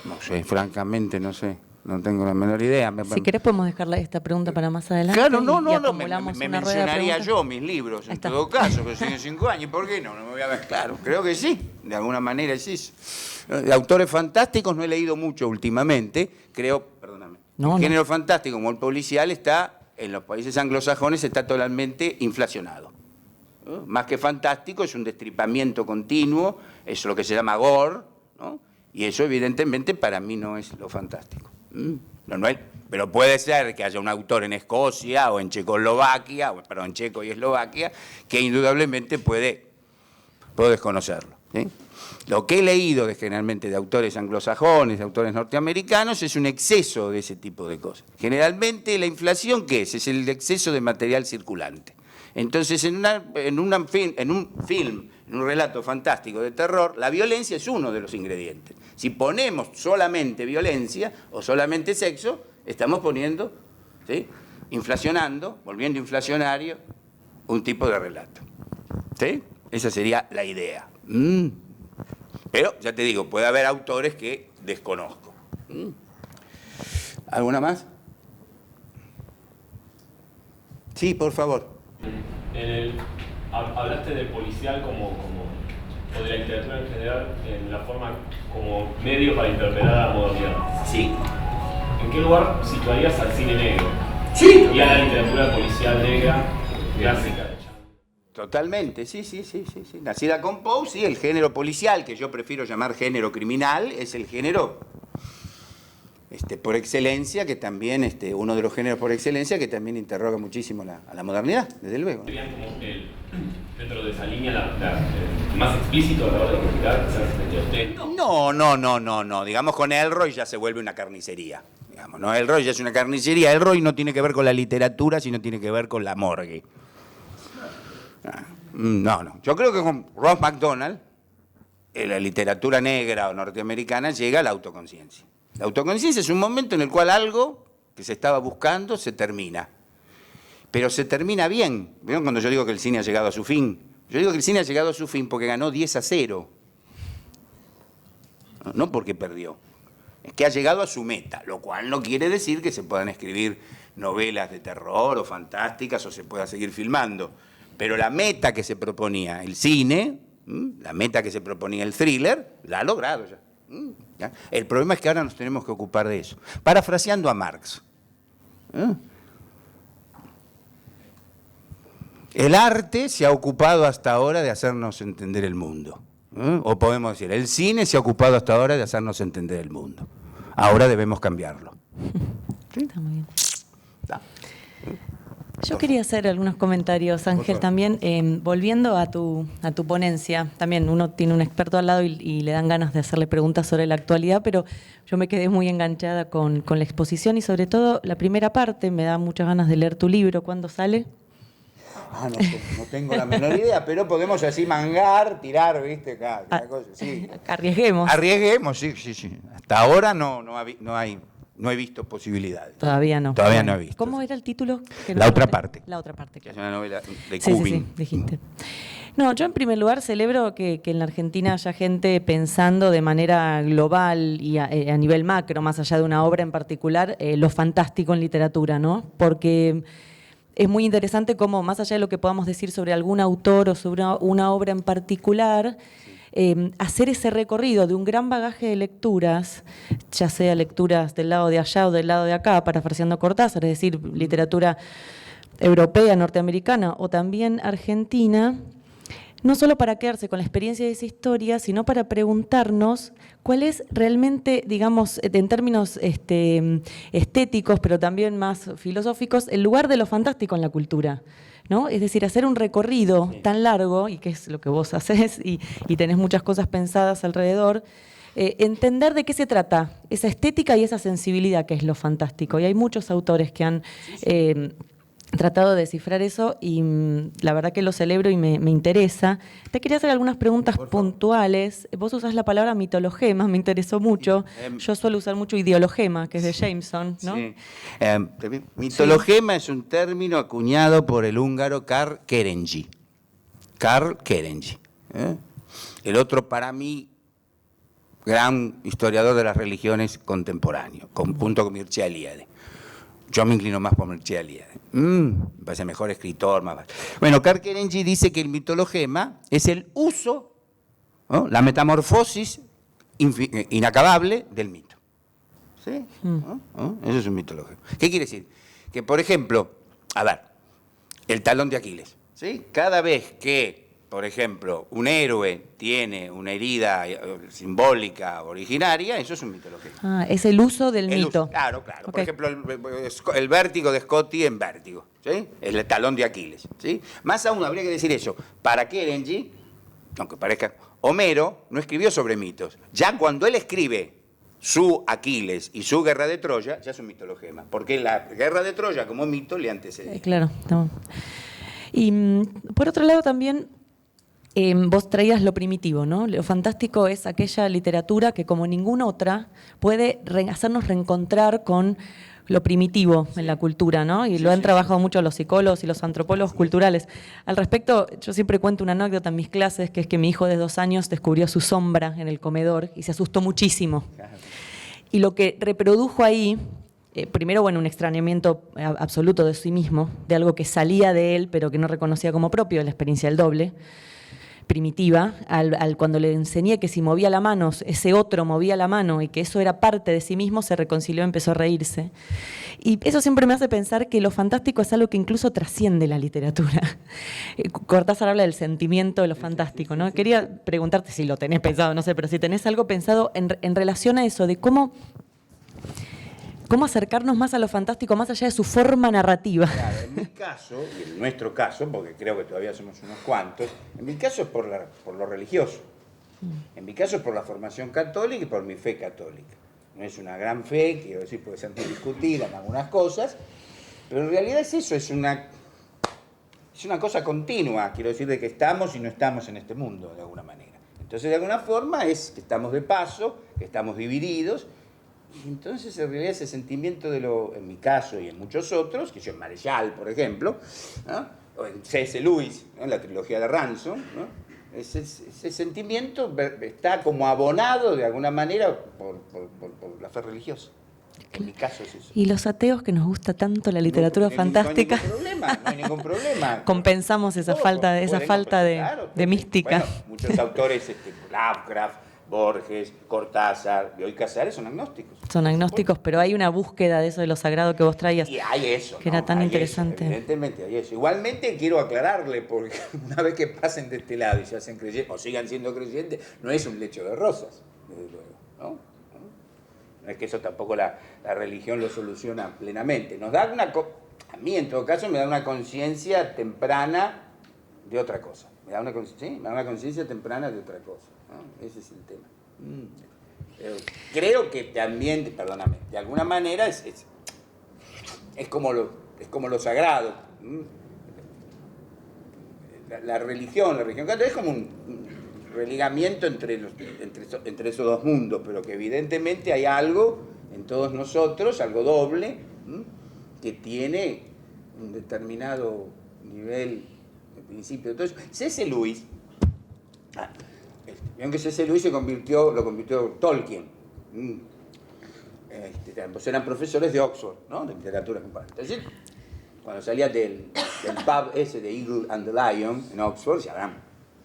No sé, francamente no sé. No tengo la menor idea. Si querés podemos dejar esta pregunta para más adelante. Claro, no, y no, acumulamos me una rueda de mencionaría preguntas. yo mis libros, en todo caso, que siguen 5 años. ¿Por qué no? No me voy a ver. Claro, creo que sí. De alguna manera es eso. De autores fantásticos no he leído mucho últimamente. Creo, perdóname. El género fantástico, como el policial, está en los países anglosajones, está totalmente inflacionado. Más que fantástico, es un destripamiento continuo, es lo que se llama gore, ¿no? Y eso evidentemente para mí no es lo fantástico. No es, pero puede ser que haya un autor en Escocia o en Checoslovaquia, perdón, en Checo y Eslovaquia, que indudablemente puedo desconocerlo, ¿sí? Lo que he leído generalmente de autores anglosajones, de autores norteamericanos, es un exceso de ese tipo de cosas. Generalmente la inflación, ¿qué es? Es el exceso de material circulante. Entonces, en un relato fantástico de terror, la violencia es uno de los ingredientes. Si ponemos solamente violencia o solamente sexo, estamos poniendo, ¿sí?, inflacionando, volviendo inflacionario, un tipo de relato. ¿Sí? Esa sería la idea. Pero, ya te digo, puede haber autores que desconozco. ¿Alguna más? Sí, por favor. Hablaste del policial o de la literatura en general en la forma como medio para interpretar a la modernidad. Sí. ¿En qué lugar situarías al cine negro? Sí. Y a la literatura policial negra clásica? Totalmente, sí. Nacida con Poe, sí, el género policial, que yo prefiero llamar género criminal, es el género por excelencia, que también, uno de los géneros por excelencia, que también interroga muchísimo a la modernidad, desde luego. ¿Serían como dentro de esa línea más explícito a la hora de criticar quizás No. Digamos, con Elroy ya se vuelve una carnicería. Digamos, ¿no? Elroy ya es una carnicería. Elroy no tiene que ver con la literatura, sino tiene que ver con la morgue. No. Yo creo que con Ross MacDonald, en la literatura negra o norteamericana, llega a la autoconciencia. La autoconciencia es un momento en el cual algo que se estaba buscando se termina. Pero se termina bien. ¿Vieron cuando yo digo que el cine ha llegado a su fin? Yo digo que el cine ha llegado a su fin porque ganó 10-0. No porque perdió. Es que ha llegado a su meta, lo cual no quiere decir que se puedan escribir novelas de terror o fantásticas o se pueda seguir filmando. Pero la meta que se proponía el cine, la meta que se proponía el thriller, la ha logrado ya. ¿Ya? El problema es que ahora nos tenemos que ocupar de eso. Parafraseando a Marx. El arte se ha ocupado hasta ahora de hacernos entender el mundo. O podemos decir, el cine se ha ocupado hasta ahora de hacernos entender el mundo. Ahora debemos cambiarlo. ¿Sí? Está muy bien. ¿Está? Yo quería hacer algunos comentarios, Ángel, también, volviendo a tu ponencia. También uno tiene un experto al lado y le dan ganas de hacerle preguntas sobre la actualidad, pero yo me quedé muy enganchada con la exposición y sobre todo la primera parte. Me da muchas ganas de leer tu libro. ¿Cuándo sale? No tengo la menor idea, pero podemos así mangar, tirar, ¿viste? Cada cosa, sí. Arriesguemos. Arriesguemos, sí. Hasta ahora no he visto posibilidades. Todavía no. Todavía no he visto. ¿Cómo era el título? La otra parte. La otra parte, Que es claro. una novela de Sí, Kubin. dijiste. No, yo en primer lugar celebro que en la Argentina haya gente pensando de manera global y a nivel macro, más allá de una obra en particular, lo fantástico en literatura, ¿no? Porque es muy interesante cómo, más allá de lo que podamos decir sobre algún autor o sobre una obra en particular, hacer ese recorrido de un gran bagaje de lecturas, ya sea lecturas del lado de allá o del lado de acá, parafraseando Cortázar, es decir, literatura europea, norteamericana o también argentina, no solo para quedarse con la experiencia de esa historia, sino para preguntarnos cuál es realmente, digamos, en términos estéticos, pero también más filosóficos, el lugar de lo fantástico en la cultura, ¿no? Es decir, hacer un recorrido tan largo, y que es lo que vos haces, y tenés muchas cosas pensadas alrededor, entender de qué se trata, esa estética y esa sensibilidad que es lo fantástico. Y hay muchos autores que han tratado de descifrar eso y la verdad que lo celebro y me interesa. Te quería hacer algunas preguntas puntuales. Vos usás la palabra mitologema, me interesó mucho. Yo suelo usar mucho ideologema, que es de Jameson, ¿no? Sí. Mitologema es un término acuñado por el húngaro Karl Kerenyi. Karl Kerenyi. El otro, para mí, gran historiador de las religiones contemporáneas, junto con Mircea Eliade. Yo me inclino más por Mircea Eliade. Me parece mejor escritor. Más. Bueno, Karl Kerenyi dice que el mitologema es el uso, ¿no?, la metamorfosis inacabable del mito. ¿Sí? ¿No? Eso es un mitologema. ¿Qué quiere decir? Que, por ejemplo, a ver, el talón de Aquiles. ¿Sí? Cada vez que, por ejemplo, un héroe tiene una herida simbólica originaria, eso es un mitologema. Es el uso del mito. Claro. Okay. Por ejemplo, el vértigo de Scotty en Vértigo, ¿sí? El talón de Aquiles, ¿sí? Más aún, habría que decir eso. Para Kerenyi, aunque parezca, Homero no escribió sobre mitos. Ya cuando él escribe su Aquiles y su guerra de Troya, ya es un mitologema. Porque la guerra de Troya como mito le antecede. Claro. No. Y por otro lado también, vos traías lo primitivo, ¿no? Lo fantástico es aquella literatura que como ninguna otra puede hacernos reencontrar con lo primitivo en la cultura, ¿no? Y lo han trabajado mucho los psicólogos y los antropólogos culturales. Al respecto, yo siempre cuento una anécdota en mis clases, que es que mi hijo de 2 años descubrió su sombra en el comedor y se asustó muchísimo. Y lo que reprodujo ahí, primero, bueno, un extrañamiento absoluto de sí mismo, de algo que salía de él pero que no reconocía como propio, la experiencia del doble, primitiva, cuando le enseñé que si movía la mano, ese otro movía la mano y que eso era parte de sí mismo, se reconcilió y empezó a reírse. Y eso siempre me hace pensar que lo fantástico es algo que incluso trasciende la literatura. Cortázar habla del sentimiento de lo fantástico, ¿no? Quería preguntarte si lo tenés pensado, no sé, pero si tenés algo pensado en relación a eso, de cómo acercarnos más a lo fantástico, más allá de su forma narrativa. Claro, en mi caso, y en nuestro caso, porque creo que todavía somos unos cuantos, en mi caso es por lo religioso. En mi caso es por la formación católica y por mi fe católica. No es una gran fe, quiero decir, puede ser muy discutida en algunas cosas, pero en realidad es eso, es una cosa continua, quiero decir, de que estamos y no estamos en este mundo, de alguna manera. Entonces, de alguna forma, es que estamos de paso, que estamos divididos. Y entonces, en realidad, ese sentimiento en mi caso y en muchos otros, que yo en Marechal, por ejemplo, ¿no?, o en C.S. Lewis, ¿no?, en la trilogía de Ransom, ¿no?, ese sentimiento está como abonado de alguna manera por la fe religiosa. En mi caso es eso. Y los ateos, que nos gusta tanto la literatura fantástica, no hay ningún problema. Compensamos esa falta de mística. Bueno, muchos autores, Lovecraft, Borges, Cortázar, Bioy Casares son agnósticos. Son agnósticos, pero hay una búsqueda de eso, de lo sagrado que vos traías. Y hay eso. Que era tan interesante. Eso, evidentemente hay eso. Igualmente quiero aclararle, porque una vez que pasen de este lado y se hacen creyentes, o sigan siendo creyentes, no es un lecho de rosas, desde luego, ¿no? No es que eso tampoco la religión lo soluciona plenamente. Nos da a mí en todo caso me da una conciencia temprana de otra cosa. Me da una conciencia temprana de otra cosa, ¿no? Ese es el tema. Pero creo que también, perdóname, de alguna manera es como lo sagrado. La religión católica es como un religamiento entre esos dos mundos, pero que evidentemente hay algo en todos nosotros, algo doble, que tiene un determinado nivel de principio. Entonces, C.S. Lewis, vieron que C.S. Lewis lo convirtió Tolkien. Pues eran profesores de Oxford, ¿no?, de literatura comparada. Entonces, cuando salía del pub ese de Eagle and the Lion en Oxford,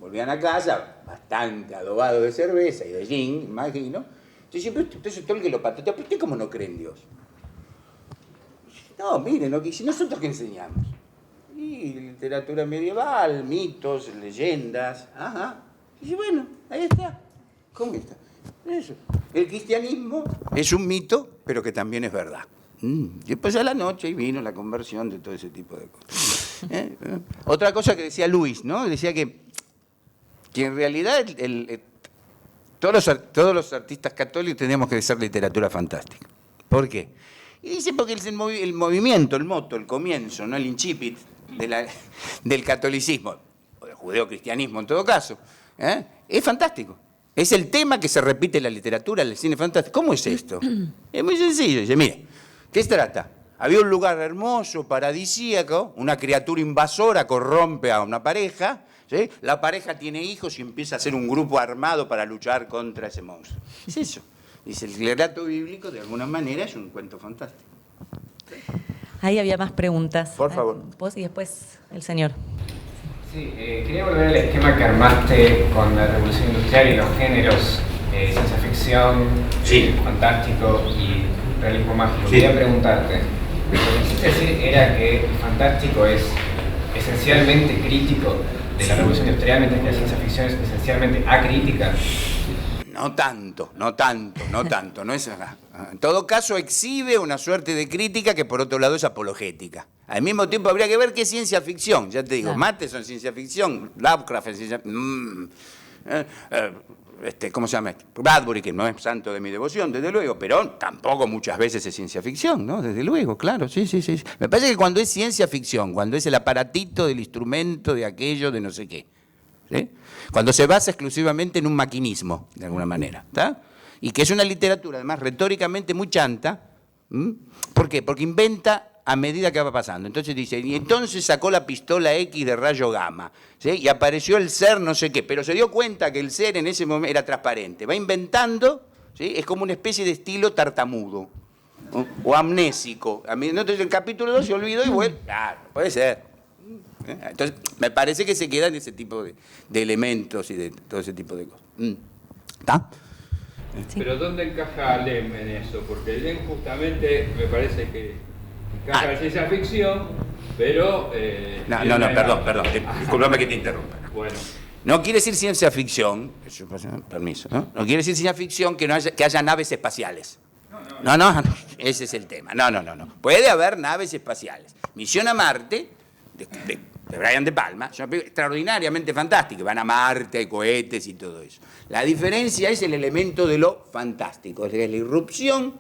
volvían a casa bastante adobado de cerveza y de gin, imagino. Entonces Tolkien lo pateó. ¿Pero usted cómo no cree en Dios? No, miren, nosotros qué enseñamos. Y literatura medieval, mitos, leyendas. Ajá. Y bueno, ahí está. ¿Cómo está? Eso. El cristianismo es un mito, pero que también es verdad. Después a la noche y vino la conversión de todo ese tipo de cosas. Otra cosa que decía Luis, ¿no? Decía que en realidad todos los artistas católicos tenemos que hacer literatura fantástica. ¿Por qué? Y dice porque es el movimiento, el moto, el comienzo, ¿no? El incipit del catolicismo, o del judeocristianismo en todo caso, es fantástico. Es el tema que se repite en la literatura, en el cine fantástico. ¿Cómo es esto? Es muy sencillo. Dice, mire, ¿qué se trata? Había un lugar hermoso, paradisíaco, una criatura invasora corrompe a una pareja, ¿sí? La pareja tiene hijos y empieza a hacer un grupo armado para luchar contra ese monstruo. Es eso. Dice, el relato bíblico, de alguna manera, es un cuento fantástico. Ahí había más preguntas. Por favor. Vos y después el señor. Sí, quería volver al esquema que armaste con la revolución industrial y los géneros ciencia ficción, sí, fantástico y realismo mágico. Sí. Quería preguntarte, lo que quisiste decir era que el fantástico es esencialmente crítico de la revolución industrial, mientras que la ciencia ficción es esencialmente acrítica. No tanto. No es, en todo caso, exhibe una suerte de crítica que por otro lado es apologética. Al mismo tiempo habría que ver qué es ciencia ficción. Ya te digo, claro. Matheson es ciencia ficción, Lovecraft es ciencia ¿cómo se llama? Bradbury, que no es santo de mi devoción, desde luego, pero tampoco muchas veces es ciencia ficción, ¿no? Desde luego, claro, sí. Me parece que cuando es ciencia ficción, cuando es el aparatito del instrumento, de aquello, de no sé qué, ¿sí? Cuando se basa exclusivamente en un maquinismo, de alguna manera, ¿está? Y que es una literatura, además, retóricamente muy chanta. ¿Por qué? Porque inventa a medida que va pasando. Entonces dice, y entonces sacó la pistola X de rayo gamma, ¿sí? Y apareció el ser no sé qué, pero se dio cuenta que el ser en ese momento era transparente. Va inventando, ¿sí? Es como una especie de estilo tartamudo, ¿no? O amnésico. Entonces el capítulo 2 se olvidó y vuelve. Claro, puede ser. Entonces me parece que se quedan ese tipo de elementos y de todo ese tipo de cosas. ¿Está? Sí. Pero ¿dónde encaja Lem en eso? Porque Lem justamente me parece que encaja en ciencia ficción, pero... perdón, discúlpame que te interrumpa. Bueno. No quiere decir ciencia ficción, permiso, ¿no? No quiere decir ciencia ficción que haya naves espaciales. No, ese es el tema. No. Puede haber naves espaciales. Misión a Marte, de Brian De Palma, es una película extraordinariamente fantástica. Van a Marte, hay cohetes y todo eso. La diferencia es el elemento de lo fantástico, es la irrupción,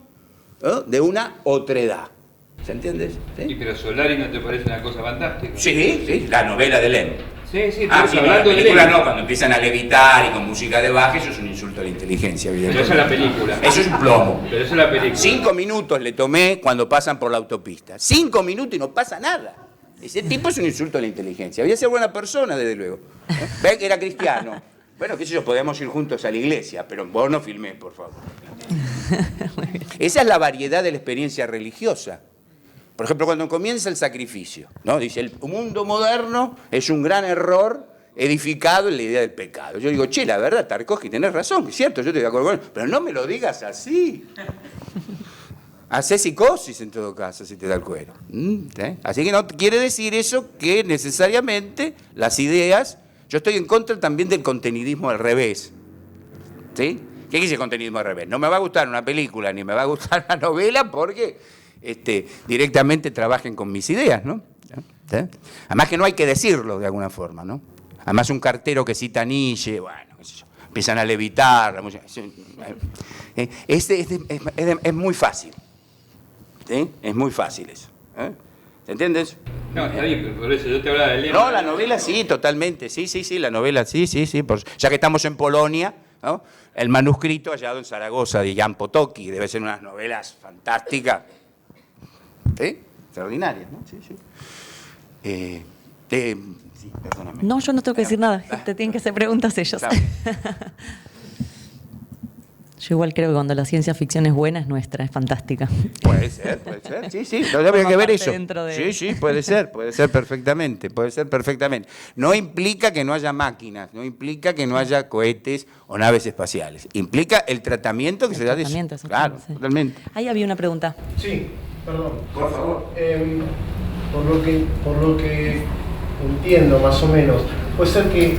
¿no? De una otredad. ¿Se entiende? ¿Sí? ¿Y pero Solari no te parece una cosa fantástica? Sí, la novela de Lem. Sí, la película no, cuando empiezan a levitar y con música de baja, eso es un insulto a la inteligencia, evidentemente. Pero esa es la película. Eso es un plomo. Pero eso es la película. 5 minutos le tomé cuando pasan por la autopista. 5 minutos y no pasa nada. Ese tipo es un insulto a la inteligencia. Había ser buena persona, desde luego. Ve que era cristiano. Bueno, qué sé yo, podemos ir juntos a la iglesia, pero vos no filmés, por favor. Esa es la variedad de la experiencia religiosa. Por ejemplo, cuando comienza el sacrificio, ¿no? Dice, el mundo moderno es un gran error edificado en la idea del pecado. Yo digo, la verdad, Tarkovsky, tenés razón, es cierto, yo estoy de acuerdo con él, pero no me lo digas así. Hacé psicosis en todo caso, si te da el cuero. ¿Sí? Así que no quiere decir eso que necesariamente las ideas... Yo estoy en contra también del contenidismo al revés. ¿Sí? ¿Qué dice contenidismo al revés? No me va a gustar una película, ni me va a gustar una novela porque directamente trabajen con mis ideas, ¿no? ¿Sí? Además que no hay que decirlo de alguna forma, ¿no? Además un cartero que cita a Nietzsche, bueno, qué sé yo, empiezan a levitar. Es muy fácil. ¿Sí? Es muy fácil eso. ¿Se entiende? No, está bien, por eso yo te hablaba de Lem. No, la novela sí, totalmente. Sí, la novela sí. Ya que estamos en Polonia, ¿no? El manuscrito hallado en Zaragoza de Jan Potocki, debe ser unas novelas fantásticas. ¿Sí? Extraordinarias, ¿no? Sí. Sí, perdóname. No, yo no tengo que decir nada. Te tienen que hacer preguntas ellos. Yo igual creo que cuando la ciencia ficción es buena, es nuestra, es fantástica. Puede ser, sí. No habría que ver eso. De... Sí, puede ser perfectamente. No implica que no haya máquinas, no implica que no haya cohetes o naves espaciales. Implica el tratamiento que se da de eso. Claro, sí. Totalmente. Ahí había una pregunta. Sí, perdón. Por favor. Por lo que entiendo, más o menos, puede ser que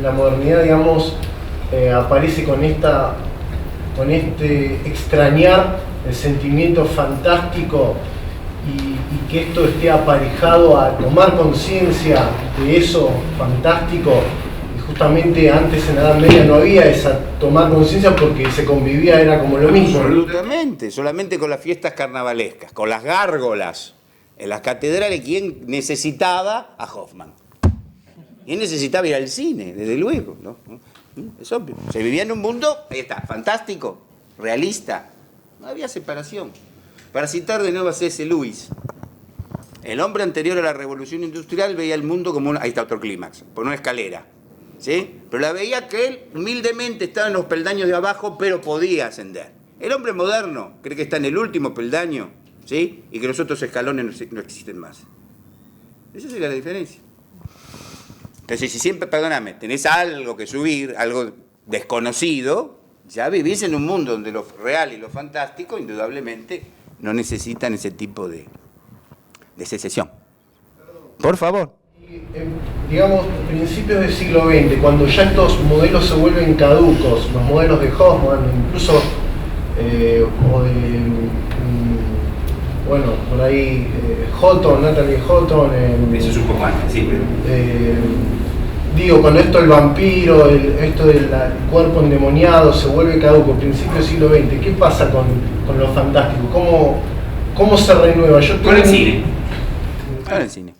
la modernidad, digamos, aparece con este extrañar el sentimiento fantástico y que esto esté aparejado a tomar conciencia de eso fantástico y justamente antes en la Edad Media no había esa tomar conciencia porque se convivía, era como lo mismo. Absolutamente, solamente con las fiestas carnavalescas, con las gárgolas en las catedrales. ¿Quién necesitaba a Hoffman? ¿Quién necesitaba ir al cine? Desde luego, ¿no? Es obvio. Se vivía en un mundo, ahí está, fantástico, realista. No había separación. Para citar de nuevo a C.S. Lewis, el hombre anterior a la revolución industrial veía el mundo como una... Ahí está otro clímax, por una escalera. ¿Sí? Pero la veía que él humildemente estaba en los peldaños de abajo, pero podía ascender. El hombre moderno cree que está en el último peldaño, ¿sí? Y que los otros escalones no existen más. Esa sería la diferencia. Entonces, si siempre, perdóname, tenés algo que subir, algo desconocido, ya vivís en un mundo donde lo real y lo fantástico, indudablemente, no necesitan ese tipo de secesión. Por favor. Digamos, principios del siglo XX, cuando ya estos modelos se vuelven caducos, los modelos de Hoffman, incluso, o de, bueno, por ahí, Houghton, Natalie Houghton. Eso es un poco antes, sí, pero... digo, cuando esto del vampiro, esto del cuerpo endemoniado se vuelve caduco, principios del siglo XX, ¿qué pasa con lo fantástico? ¿Cómo se renueva? Con el cine. Con el cine.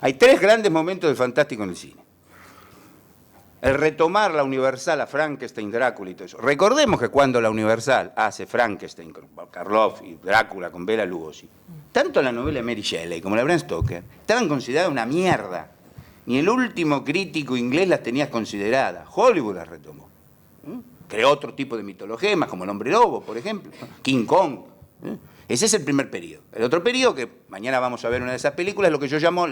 Hay tres grandes momentos del fantástico en el cine. El retomar la Universal a Frankenstein, Drácula y todo eso. Recordemos que cuando la Universal hace Frankenstein con Karloff y Drácula con Bela Lugosi, tanto la novela de Mary Shelley como la de Bram Stoker estaban consideradas una mierda. Ni el último crítico inglés las tenía consideradas. Hollywood las retomó. Creó otro tipo de mitologías, como el hombre lobo, por ejemplo. King Kong. Ese es el primer periodo. El otro periodo, que mañana vamos a ver una de esas películas, es lo que yo llamo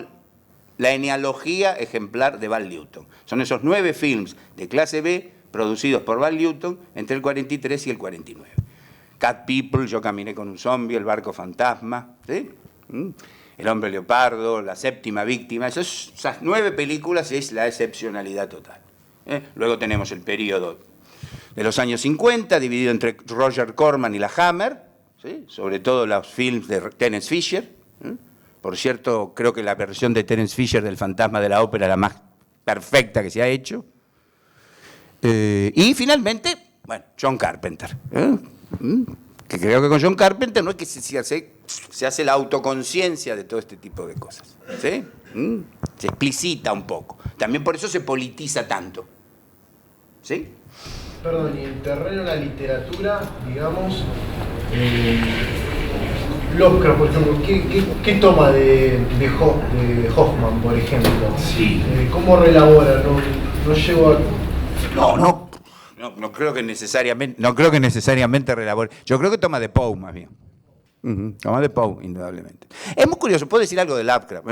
la enealogía ejemplar de Val Newton. Son esos 9 films de clase B producidos por Val Newton entre el 43 y el 49. Cat People, Yo caminé con un zombie, El barco fantasma, ¿sí? El hombre leopardo, La séptima víctima. Esas 9 películas es la excepcionalidad total. Luego tenemos el periodo de los años 50, dividido entre Roger Corman y la Hammer, ¿sí? Sobre todo los films de Terence Fisher. Por cierto, creo que la versión de Terence Fisher del Fantasma de la Ópera es la más perfecta que se ha hecho. Y finalmente, bueno, John Carpenter. Que creo que con John Carpenter no es que se hace la autoconciencia de todo este tipo de cosas. ¿Sí? Se explicita un poco. También por eso se politiza tanto. ¿Sí? Perdón, y en terreno de la literatura, digamos, Lovecraft, por ejemplo, ¿qué toma de Hoffman, por ejemplo? Sí. ¿Cómo relabora? No llego a... No creo que necesariamente relabore. Yo creo que toma de Poe, más bien. Toma de Poe, indudablemente. Es muy curioso, puedo decir algo de Lovecraft,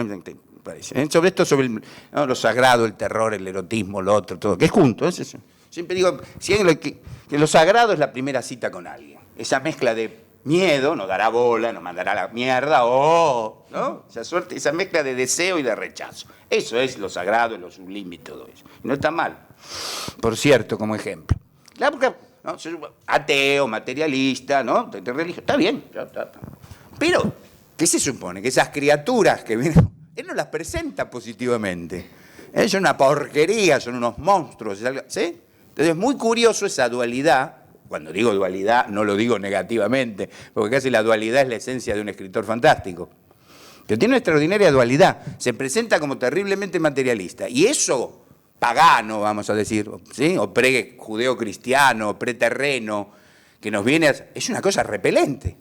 parece, sobre esto, sobre lo sagrado, el terror, el erotismo, lo otro, todo, que es junto. Es eso. Siempre digo que lo sagrado es la primera cita con alguien. Esa mezcla de miedo, no dará bola, no mandará la mierda, ¿no? Esa mezcla de deseo y de rechazo. Eso es lo sagrado, lo sublime y todo eso. Y no está mal. Por cierto, como ejemplo. ¿No? Ateo, materialista, ¿no? Religioso, está bien. Está. Pero, ¿qué se supone? Que esas criaturas que vienen, él no las presenta positivamente. Son una porquería, son unos monstruos, ¿sí? Entonces es muy curioso esa dualidad. Cuando digo dualidad, no lo digo negativamente, porque casi la dualidad es la esencia de un escritor fantástico. Pero tiene una extraordinaria dualidad. Se presenta como terriblemente materialista. Y eso, pagano, vamos a decir, ¿sí? O pre-judeo-cristiano, preterreno, que nos viene es una cosa repelente.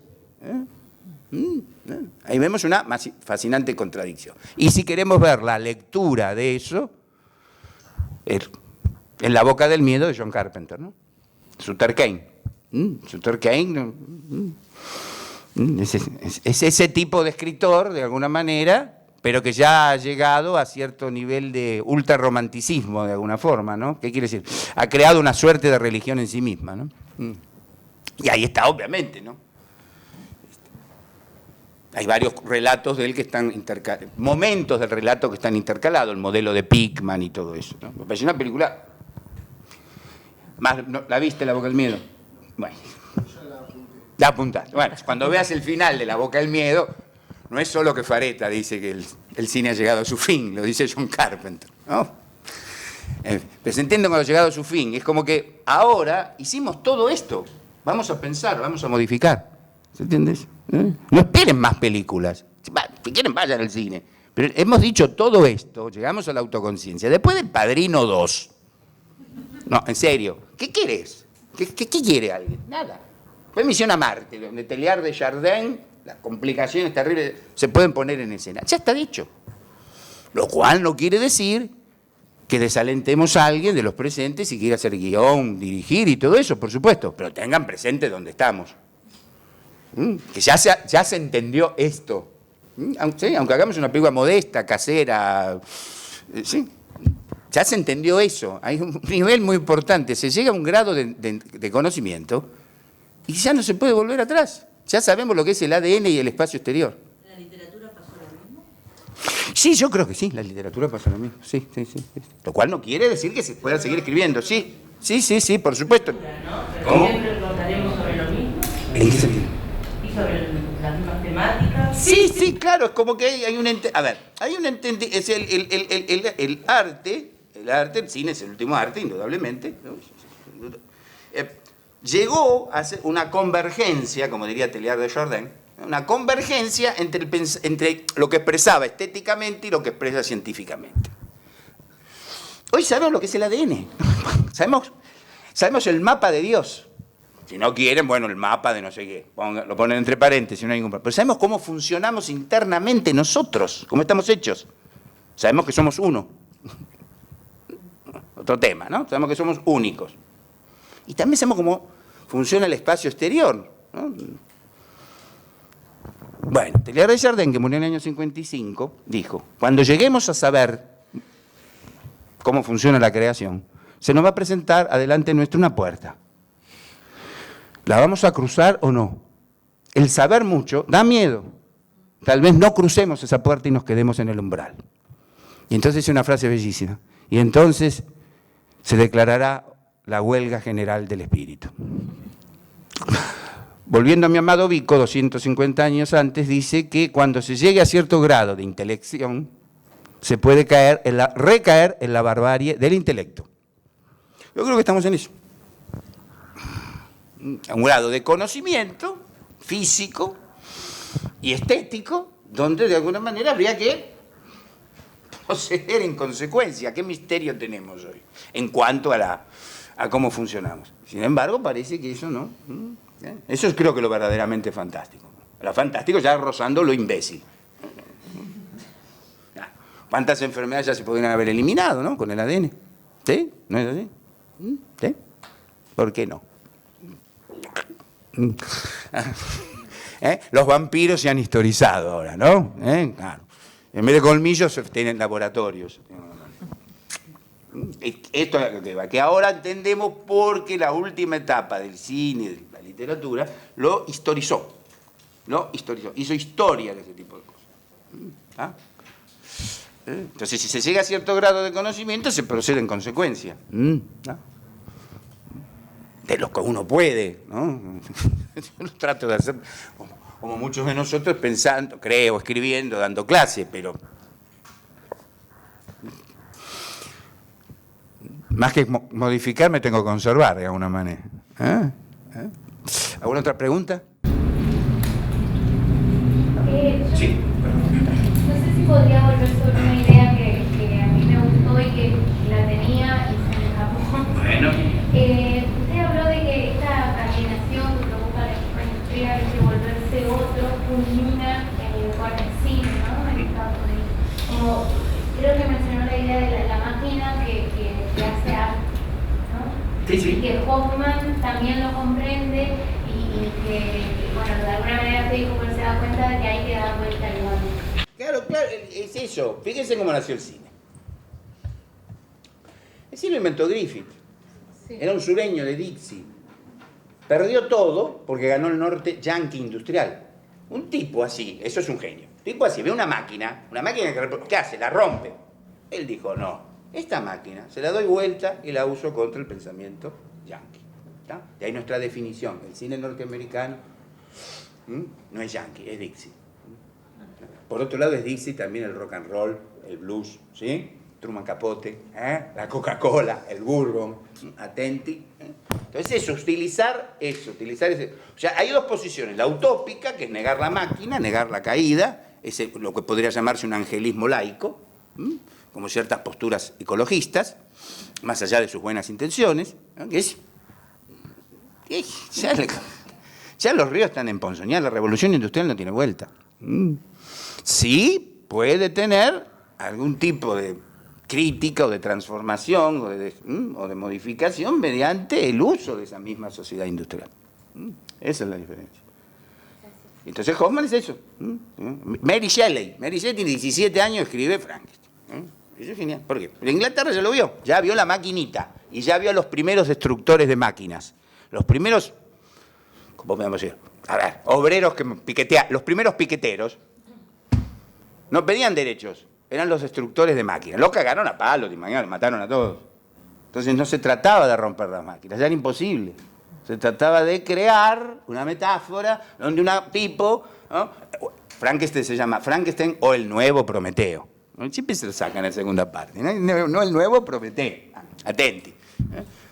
Ahí vemos una fascinante contradicción. Y si queremos ver la lectura de eso, en La boca del miedo de John Carpenter, ¿no? Sutter Kane. Sutter Kane es ese tipo de escritor, de alguna manera, pero que ya ha llegado a cierto nivel de ultrarromanticismo, de alguna forma, ¿no? ¿Qué quiere decir? Ha creado una suerte de religión en sí misma, ¿no? Y ahí está, obviamente, ¿no? Hay varios relatos de él que están intercalados, momentos del relato que están intercalados, el modelo de Pickman y todo eso, ¿no? Me parece una película... ¿La viste, La boca del miedo? Bueno, la apuntaste. Bueno, cuando veas el final de La boca del miedo, no es solo que Fareta dice que el cine ha llegado a su fin, lo dice John Carpenter, ¿no? Pero se entiende cuando ha llegado a su fin. Es como que ahora hicimos todo esto. Vamos a pensar, vamos a modificar. ¿Se entiende? No esperen más películas. Si quieren, vayan al cine. Pero hemos dicho todo esto, llegamos a la autoconciencia. Después del Padrino 2. No, en serio. ¿Qué querés? ¿Qué quiere alguien? Nada. Fue Misión a Marte, donde Teilhard de Chardin, las complicaciones terribles se pueden poner en escena. Ya está dicho. Lo cual no quiere decir que desalentemos a alguien de los presentes si quiere hacer guión, dirigir y todo eso, por supuesto. Pero tengan presente dónde estamos. Que ya se entendió esto. ¿Sí? Aunque hagamos una película modesta, casera, ¿sí? Ya se entendió eso. Hay un nivel muy importante. Se llega a un grado de conocimiento y ya no se puede volver atrás. Ya sabemos lo que es el ADN y el espacio exterior. ¿La literatura pasó lo mismo? Sí, yo creo que sí, la literatura pasó lo mismo. Sí. Lo cual no quiere decir que se pueda seguir escribiendo. Sí, por supuesto. ¿Cómo? ¿Siempre contaremos sobre lo mismo? ¿En qué sentido? ¿Y sobre las mismas temáticas? Sí, claro, es como que hay un... A ver, hay un entendimiento... Es el arte, el cine es el último arte, indudablemente, ¿no? Llegó a hacer una convergencia, como diría Teilhard de Chardin, una convergencia entre lo que expresaba estéticamente y lo que expresa científicamente. Hoy sabemos lo que es el ADN, sabemos el mapa de Dios. Si no quieren, bueno, el mapa de no sé qué, lo ponen entre paréntesis, no hay ningún problema. Pero sabemos cómo funcionamos internamente nosotros, cómo estamos hechos. Sabemos que somos uno. Otro tema, ¿no? Sabemos que somos únicos. Y también sabemos cómo funciona el espacio exterior, ¿no? Bueno, Teilhard de Chardin, que murió en el año 55, dijo, cuando lleguemos a saber cómo funciona la creación, se nos va a presentar adelante nuestra una puerta. ¿La vamos a cruzar o no? El saber mucho da miedo. Tal vez no crucemos esa puerta y nos quedemos en el umbral. Y entonces es una frase bellísima. Y entonces se declarará la huelga general del espíritu. Volviendo a mi amado Vico, 250 años antes, dice que cuando se llegue a cierto grado de intelección, se puede recaer en la barbarie del intelecto. Yo creo que estamos en eso. A un grado de conocimiento físico y estético, donde de alguna manera habría que proceder en consecuencia. ¿Qué misterio tenemos hoy en cuanto a cómo funcionamos? Sin embargo, parece que eso no. Eso es creo que lo verdaderamente fantástico. Lo fantástico ya rozando lo imbécil. ¿Cuántas enfermedades ya se podrían haber eliminado, ¿no? Con el ADN. ¿Sí? ¿No es así? ¿Sí? ¿Por qué no? Los vampiros se han historizado ahora, ¿no? Claro. En vez de colmillos tienen laboratorios. Esto es lo que va, que ahora entendemos porque la última etapa del cine, de la literatura, lo historizó, hizo historia de ese tipo de cosas. ¿Ah? Entonces, si se llega a cierto grado de conocimiento, se procede en consecuencia. ¿Ah? De lo que uno puede, ¿no? Yo no trato de hacer como muchos de nosotros pensando, creo, escribiendo, dando clases, pero más que modificar me tengo que conservar de alguna manera. ¿Alguna otra pregunta? Sí. No sé si podría volver sobre una idea que a mí me gustó y que la tenía y se me escapó. Bueno. Usted habló de que esta alienación que provoca la equipo industrial de volverse otro culmina con el cine, ¿no? En Estados Unidos. Como creo que mencionó la idea de la máquina que hace arte, ¿no? Sí. Y que Hoffman también lo comprende y que, bueno, de alguna manera Federico se da cuenta de que hay que dar vuelta al balón. Claro, es eso. Fíjense cómo nació el cine. El cine lo inventó Griffith. Sí. Era un sureño de Dixie. Perdió todo porque ganó el norte yankee industrial. Un tipo así, eso es un genio. Un tipo así, ve una máquina que ¿qué hace? La rompe. Él dijo, no, esta máquina se la doy vuelta y la uso contra el pensamiento yankee. ¿Está? De ahí nuestra definición. El cine norteamericano no es yankee, es Dixie. Por otro lado es Dixie también el rock and roll, el blues, ¿sí? Truman Capote, la Coca-Cola, el Bourbon, atenti. Entonces utilizar ese. O sea, hay dos posiciones, la utópica, que es negar la máquina, negar la caída, es lo que podría llamarse un angelismo laico, como ciertas posturas ecologistas, más allá de sus buenas intenciones, ¿no? Ya los ríos están emponzoñados, la revolución industrial no tiene vuelta. Sí puede tener algún tipo de crítica o de transformación o de modificación mediante el uso de esa misma sociedad industrial. Esa es la diferencia. Entonces Hoffman es eso. Mary Shelley tiene 17 años, escribe Frankenstein. Eso es genial. ¿Por qué? Porque Inglaterra ya lo vio, ya vio la maquinita y ya vio a los primeros destructores de máquinas. Los primeros, ¿cómo podemos decir? A ver, obreros que piquetean, los primeros piqueteros no pedían derechos, eran los destructores de máquinas. Los cagaron a palos, imagínate, mataron a todos. Entonces no se trataba de romper las máquinas, ya era imposible. Se trataba de crear una metáfora donde un tipo, ¿no? Frankenstein se llama Frankenstein o el nuevo Prometeo. Siempre se lo sacan en la segunda parte, no el nuevo Prometeo. Atenti.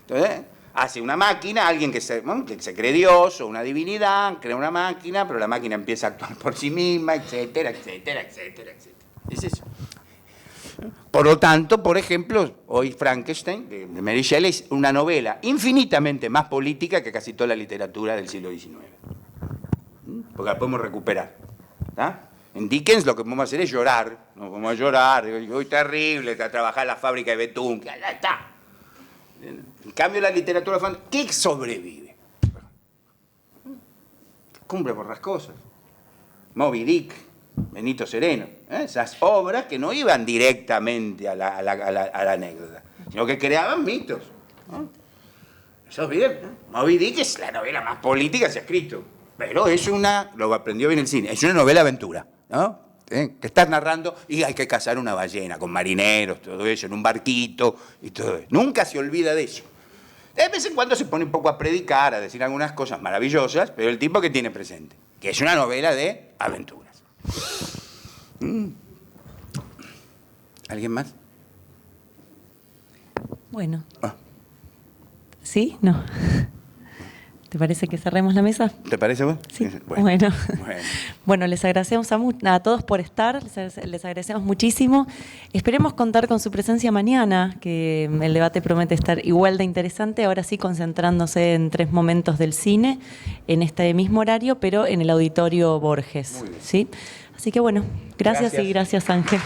Entonces hace una máquina, alguien que se cree Dios o una divinidad, crea una máquina, pero la máquina empieza a actuar por sí misma, etcétera, etcétera, etcétera, etcétera. Es eso. Por lo tanto, por ejemplo, hoy Frankenstein, de Mary Shelley, es una novela infinitamente más política que casi toda la literatura del siglo XIX. Porque la podemos recuperar. ¿Tá? En Dickens lo que podemos hacer es llorar. No vamos a llorar, hoy terrible, está a trabajar en la fábrica de betún, que allá está. En cambio, la literatura fantástica, ¿qué sobrevive? Cumbre Borrascosas, Moby Dick, Benito Sereno, esas obras que no iban directamente a la anécdota, sino que creaban mitos. Eso es bien, ¿no? Moby Dick es la novela más política que se ha escrito, pero es lo aprendió bien el cine, es una novela aventura, ¿no? Que estás narrando y hay que cazar una ballena con marineros, todo eso, en un barquito y todo eso. Nunca se olvida de eso. De vez en cuando se pone un poco a predicar, a decir algunas cosas maravillosas, pero el tipo que tiene presente, que es una novela de aventuras. ¿Alguien más? Bueno. ¿Sí? No. ¿Te parece que cerremos la mesa? ¿Te parece vos? Sí. Bueno, les agradecemos a todos por estar, les agradecemos muchísimo. Esperemos contar con su presencia mañana, que el debate promete estar igual de interesante, ahora sí concentrándose en 3 momentos del cine, en este mismo horario, pero en el Auditorio Borges. ¿Sí? Así que bueno, gracias y gracias Ángel.